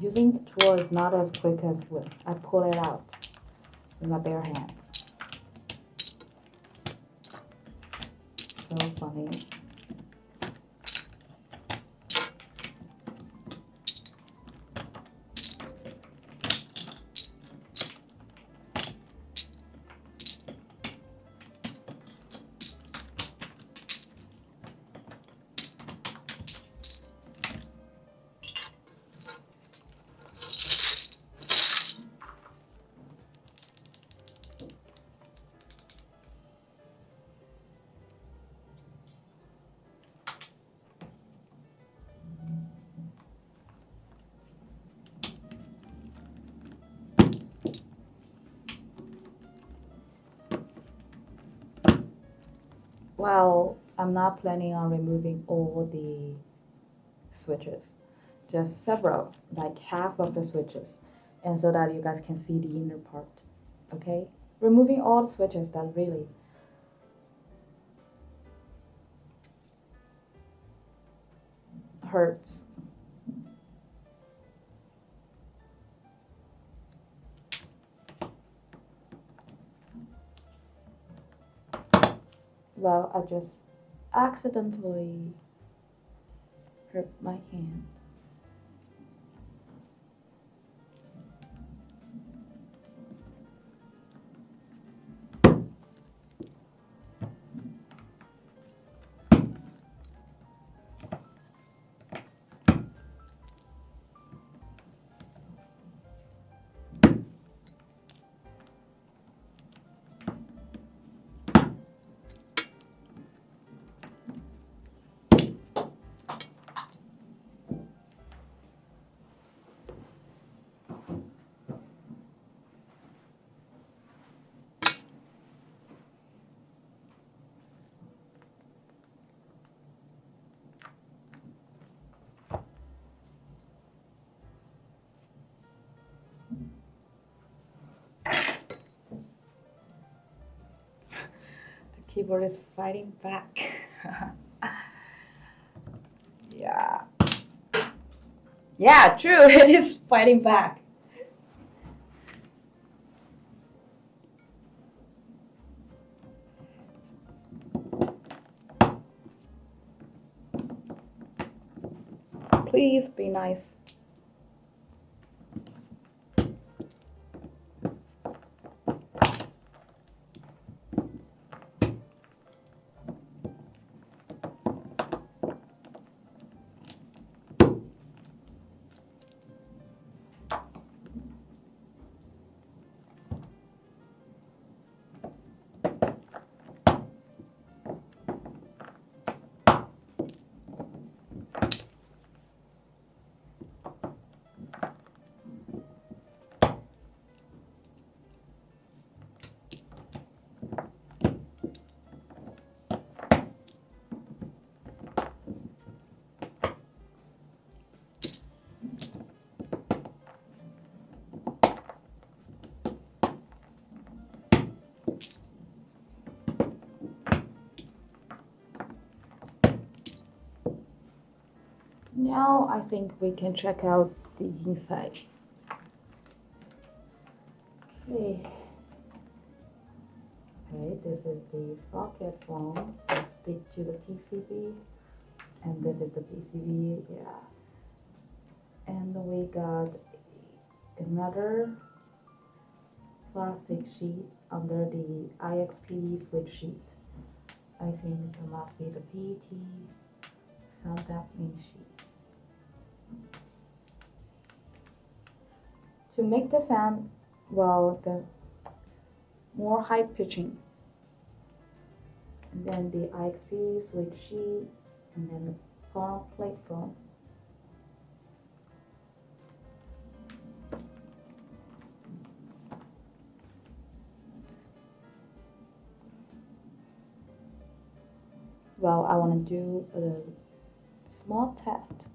using the tool is not as quick as when I pull it out with my bare hands. So funny. Well, I'm not planning on removing all the switches, just several, like half of the switches, and so that you guys can see the inner part. Okay, removing all the switches, that really hurts. Well, I just accidentally hurt my hand. The keyboard is fighting back. Yeah. Yeah, true, it is fighting back. Please be nice. Now I think we can check out the inside. Okay. Okay, this is the socket foam that stick to the PCB, and this is the PCB, yeah. And we got another plastic sheet under the IXP switch sheet. I think it must be the PET sound dampening sheet. To make the sound, well, the more high pitching, and then the IXP switch sheet, and then the foam plate foam. Well, I want to do a small test.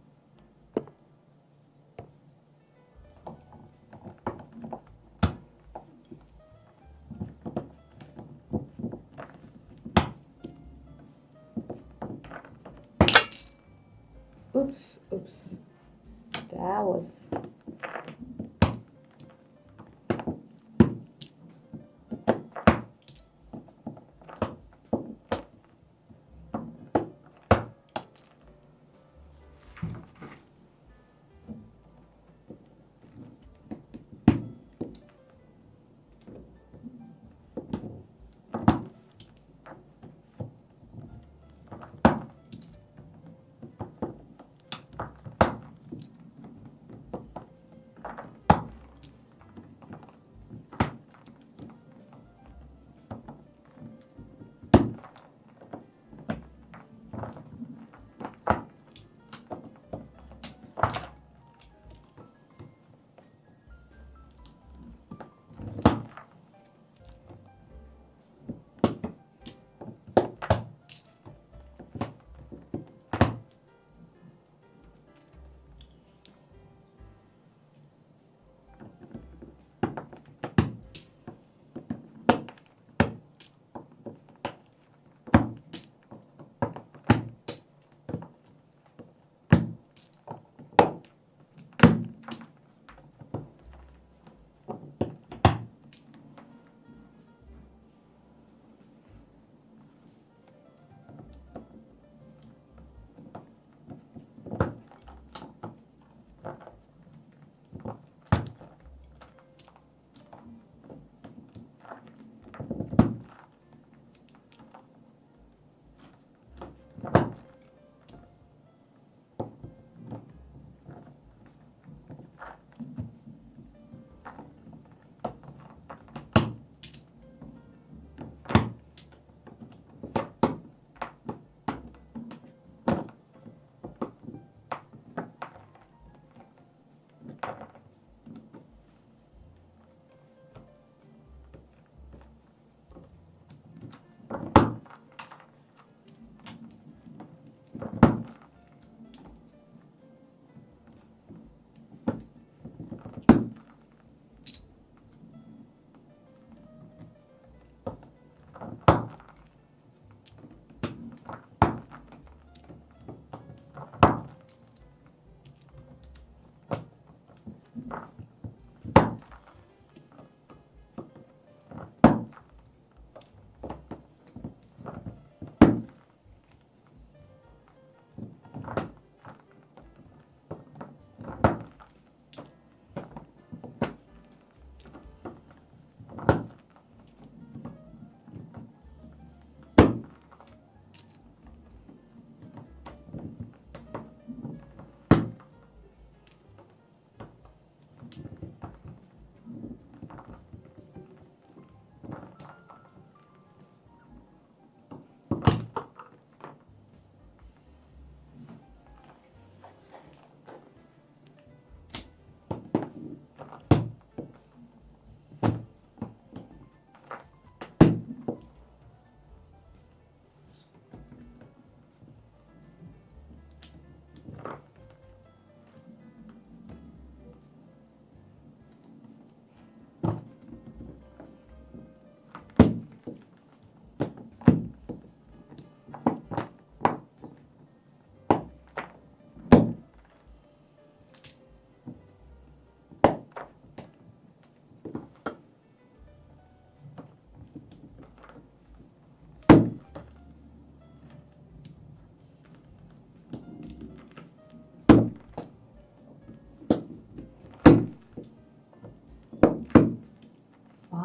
Oops, that was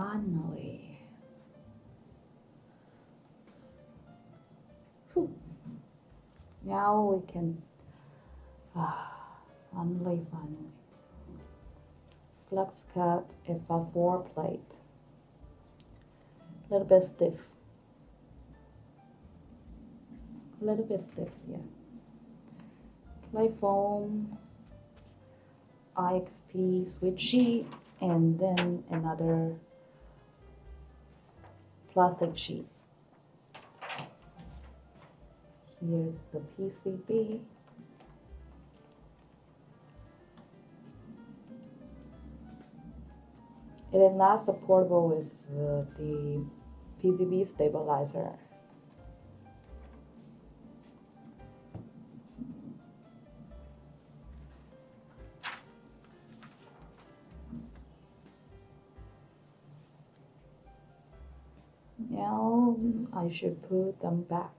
Finally. Whew. Now we can, finally. Flux cut FR4 plate. A little bit stiff. Yeah. Plate foam, IXP switch sheet, and then another plastic sheet. Here's the PCB. It is not supportable with the PCB stabilizer. Now I should put them back.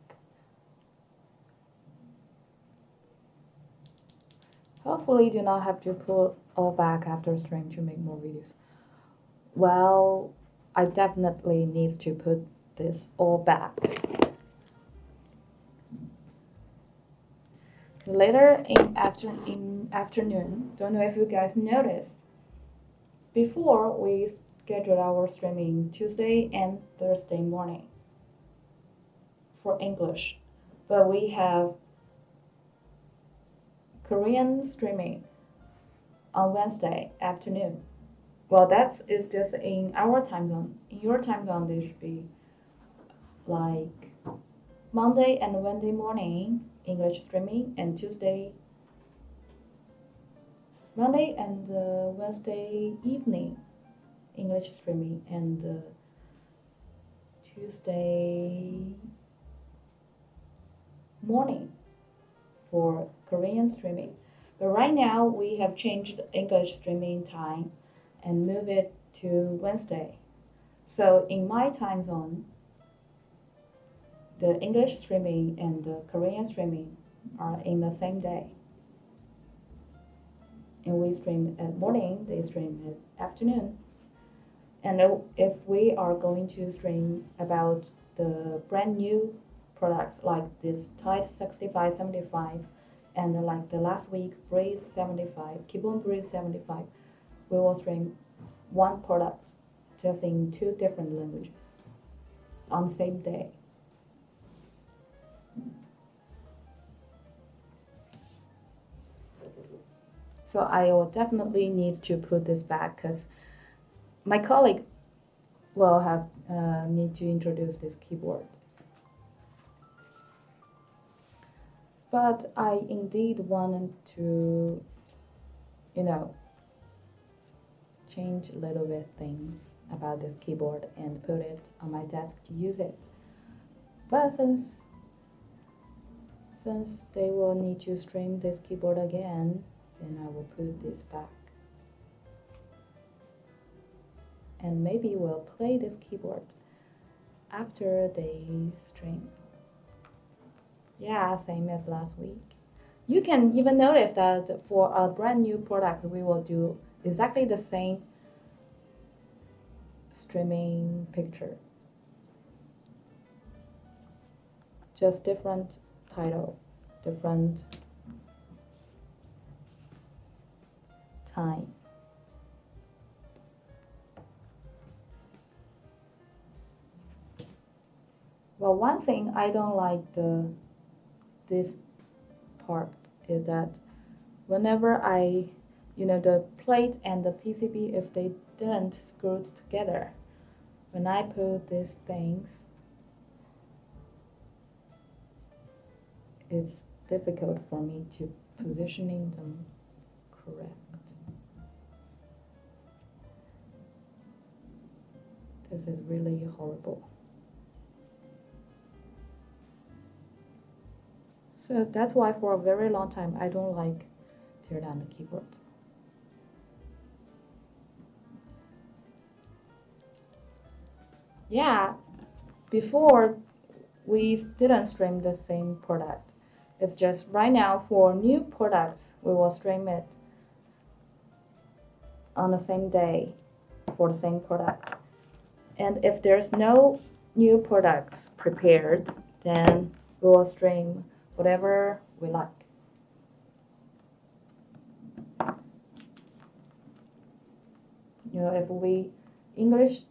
Hopefully do not have to put all back after stream to make more videos. Well, I definitely need to put this all back. Later in afternoon, don't know if you guys noticed, before we scheduled our streaming Tuesday and Thursday morning for English, but we have Korean streaming on Wednesday afternoon. Well, that is just in our time zone. In your time zone, they should be like Monday and Wednesday morning English streaming, and Monday and Wednesday evening English streaming, and Tuesday morning for Korean streaming. But right now we have changed English streaming time and move it to Wednesday. So in my time zone, the English streaming and the Korean streaming are in the same day. And we stream at morning, they stream at afternoon. And if we are going to stream about the brand new products like this Tide 6575 and like the last week Breeze 75, Kibun Breeze 75, we will stream one product just in 2 different languages on the same day. So I will definitely need to put this back because my colleague will have need to introduce this keyboard. But I indeed wanted to, change a little bit things about this keyboard and put it on my desk to use it. But since they will need to stream this keyboard again, then I will put this back. And maybe we'll play this keyboard after they stream. Yeah, same as last week. You can even notice that for a brand new product, we will do exactly the same streaming picture. Just different title, different time. Well, one thing I don't like this part is that whenever the plate and the PCB, if they didn't screw together, when I put these things, it's difficult for me to positioning them correct. This is really horrible. So that's why for a very long time I don't like tear down the keyboard. Yeah, before we didn't stream the same product. It's just right now for new products we will stream it on the same day for the same product. And if there's no new products prepared, then we will stream whatever we like. If we English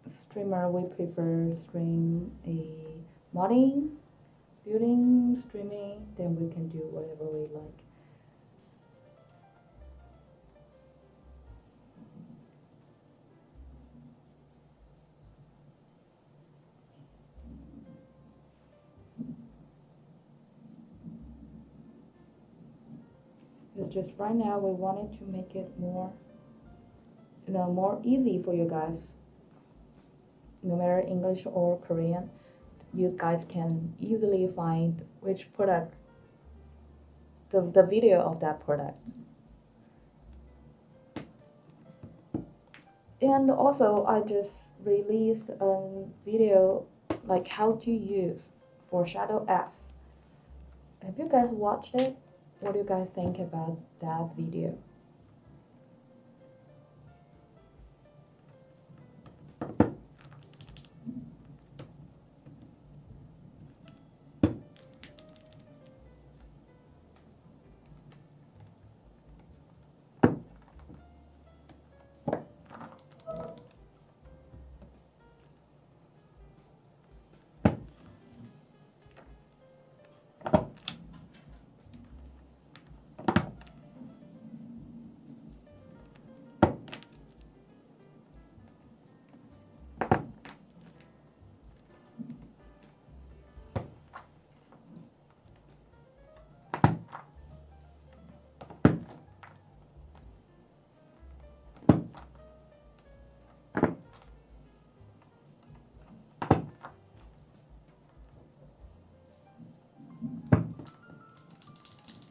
streamer, we prefer stream a modding, building, streaming, then we can do whatever we like. It's just right now we wanted to make it more, more easy for you guys. No matter English or Korean, you guys can easily find which product, the video of that product. And also, I just released a video like how to use for Shadow S. Have you guys watched it? What do you guys think about that video?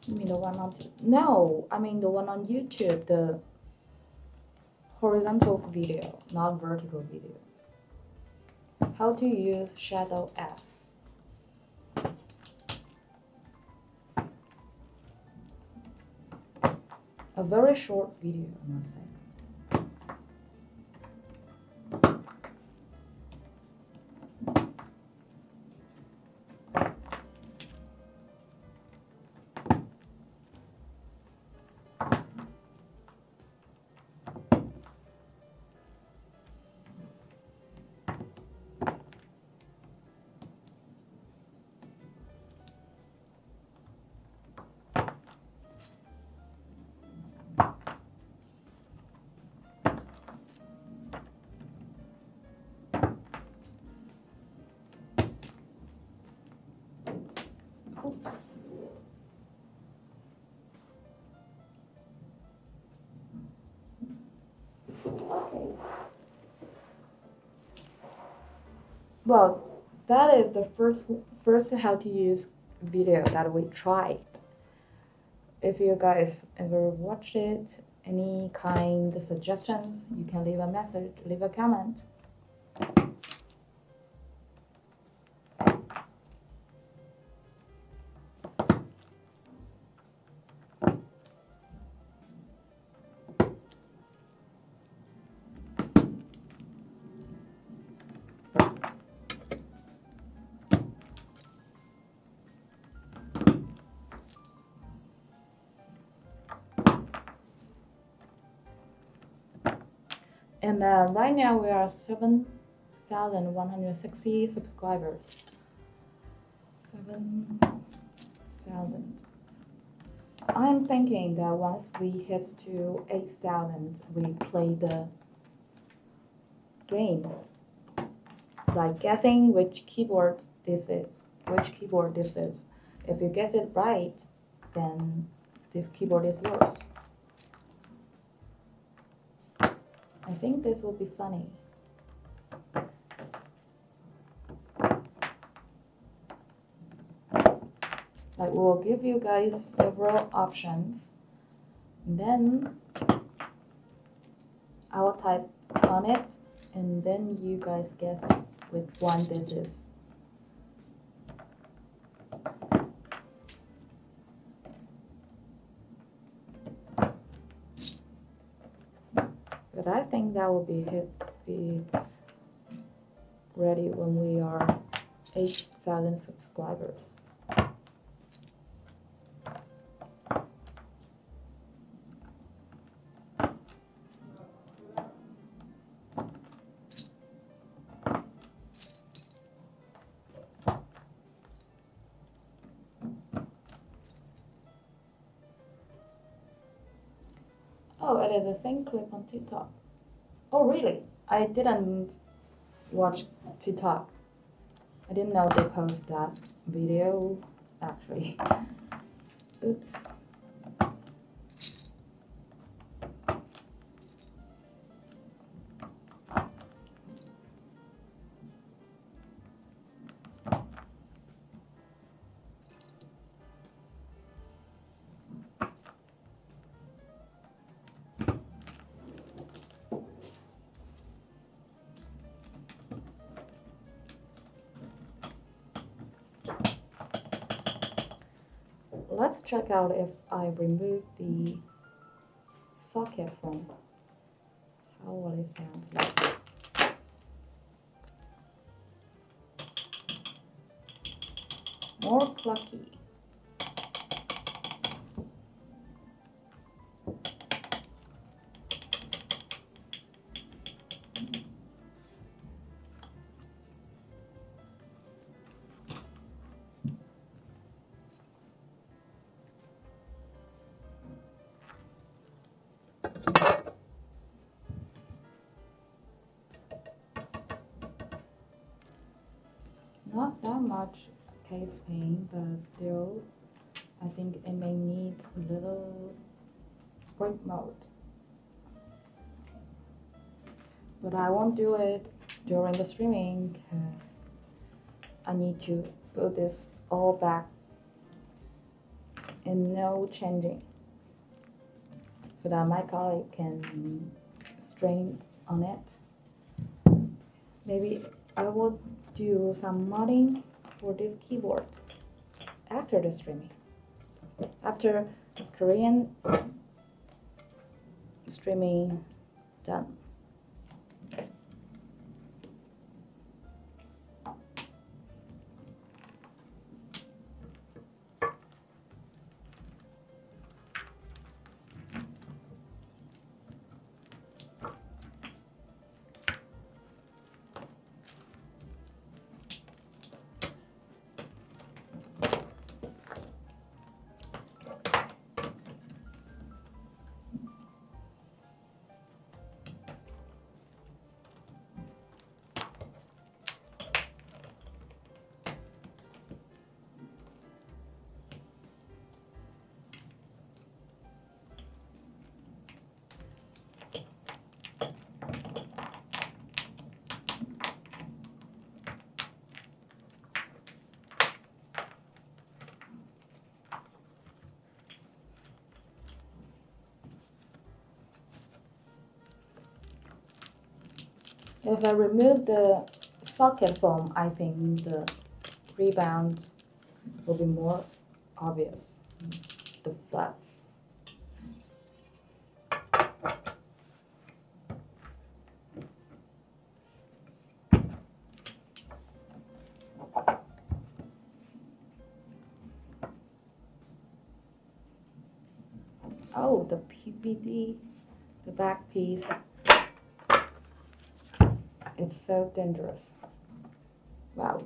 You mean the one on no, I mean the one on YouTube, the horizontal video, not vertical video. How to use Shadow S. A very short video, I must say. Okay. Well, that is the first how to use video that we tried. If you guys ever watched it, any kind of suggestions, you can leave a message, leave a comment. And right now we are 7,160 subscribers. 7,000. I'm thinking that once we hit to 8,000, we play the game. Like guessing which keyboard this is. If you guess it right, then this keyboard is yours. I think this will be funny. Like we'll give you guys several options, and then I will type on it, and then you guys guess which one this is. But I think that will be a hit. be ready when we are 8,000 subscribers. Oh, it is the same clip on TikTok. Oh, really? I didn't watch TikTok. I didn't know they post that video, actually. Oops. Let's check out if I remove the socket foam. How will it sound like? More clucky. Not that much case paint, but still, I think it may need a little print mode. But I won't do it during the streaming because I need to put this all back and no changing so that my colleague can stream on it. Maybe I will do some modding for this keyboard after the streaming. After Korean streaming done. If I remove the socket foam, I think the rebound will be more obvious. The flats. Oh, the PVD, the back piece. It's so dangerous. Wow.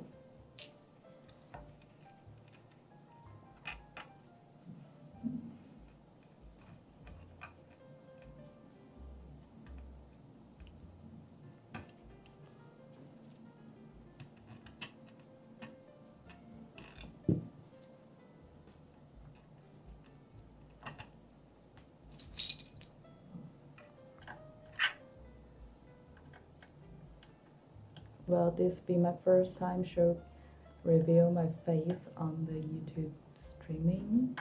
Well, this be my first time show reveal my face on the YouTube streaming.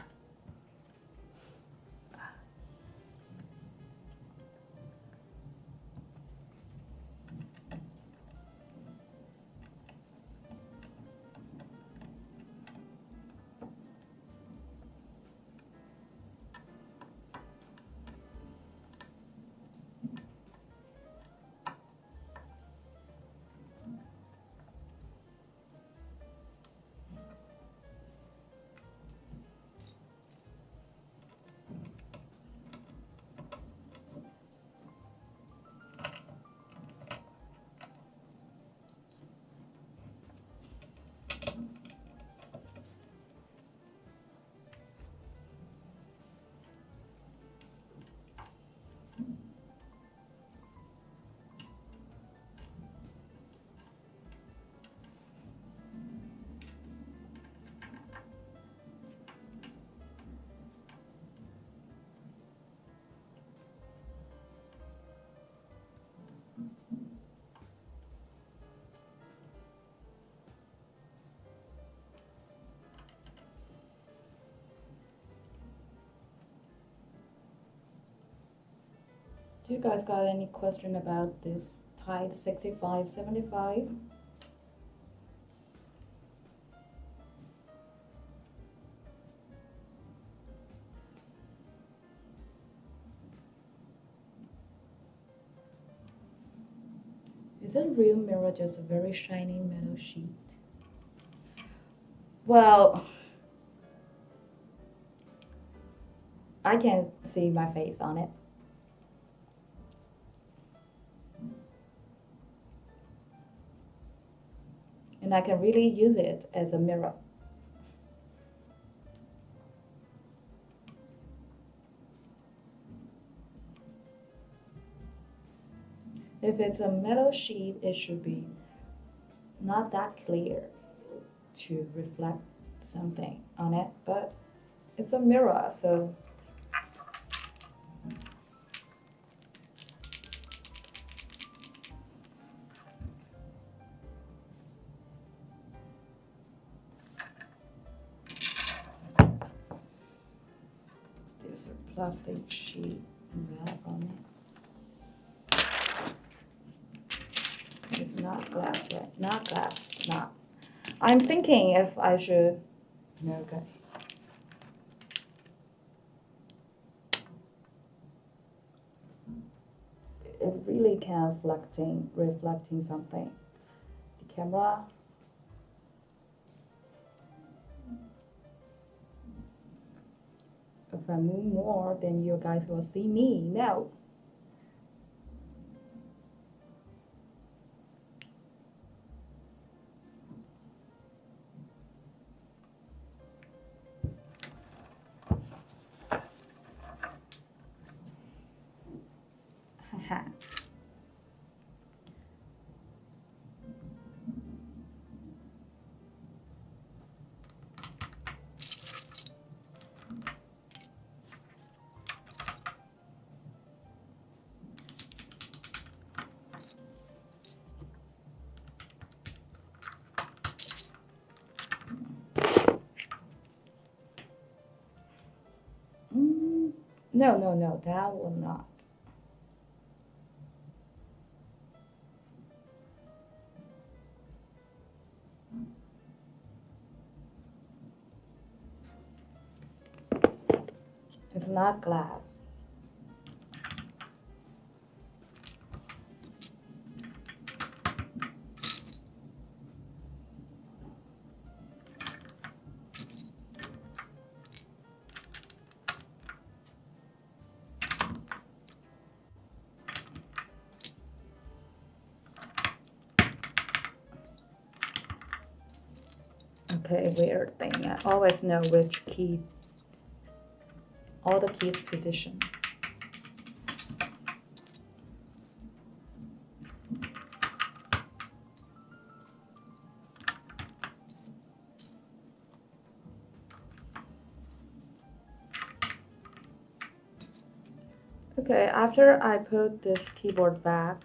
Do you guys got any question about this Tide 6575? Isn't real mirror just a very shiny metal sheet? Well, I can see my face on it. And I can really use it as a mirror. If it's a metal sheet, it should be not that clear to reflect something on it, but it's a mirror, so there's a plastic sheet wrap on it. It's not glass, right? Not glass, not. I'm thinking if I should, okay. It really can reflecting something. The camera. If I move more, then you guys will see me. No. No, that will not. It's not glass. Okay, weird thing. I always know which key, all the keys position. Okay, after I put this keyboard back,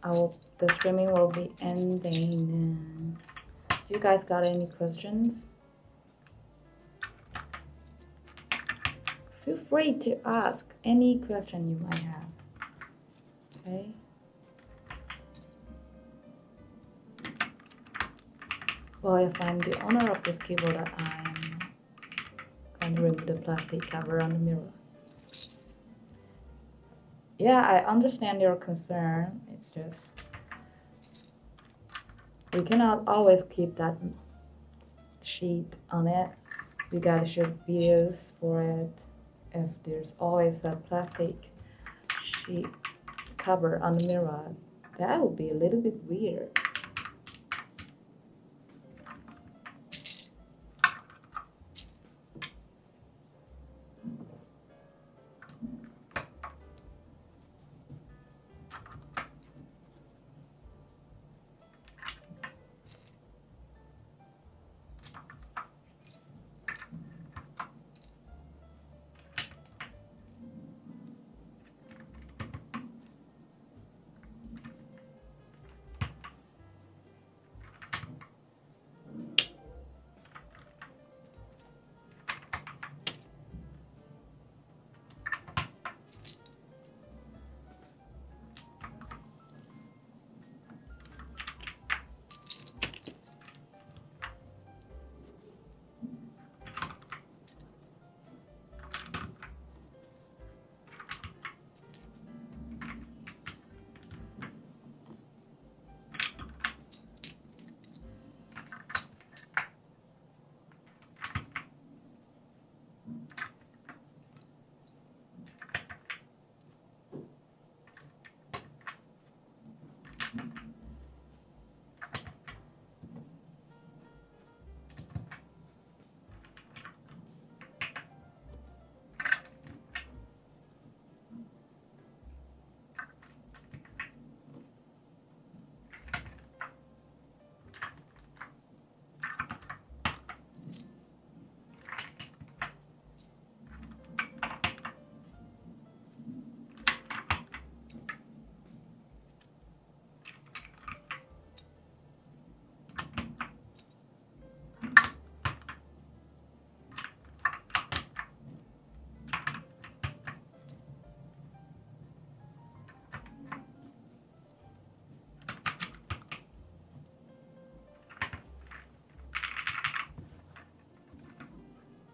the streaming will be ending. Do you guys got any questions? Feel free to ask any question you might have. Okay. Well, if I'm the owner of this keyboard, I'm going to remove the plastic cover on the mirror. Yeah, I understand your concern. It's just we cannot always keep that sheet on it. You gotta shoot videos for it. If there's always a plastic sheet cover on the mirror, that would be a little bit weird.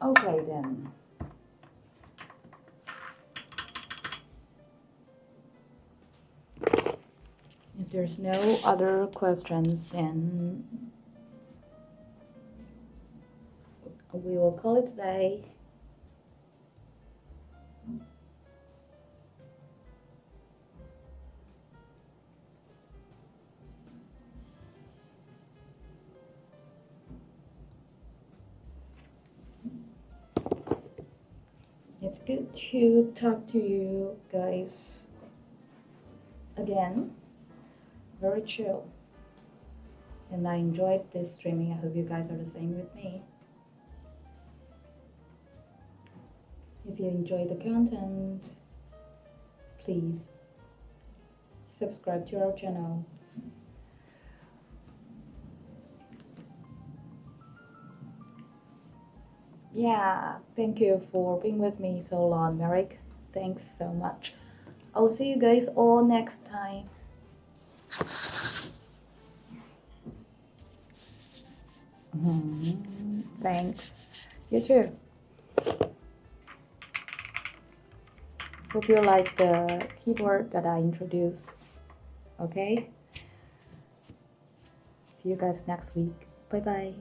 Okay then. If there's no other questions, then we will call it today. It's good to talk to you guys again. Very chill. And I enjoyed this streaming. I hope you guys are the same with me. If you enjoy the content, please subscribe to our channel. Yeah, thank you for being with me so long, Merrick. Thanks so much. I'll see you guys all next time. Thanks. You too. Hope you like the keyboard that I introduced. Okay? See you guys next week. Bye bye.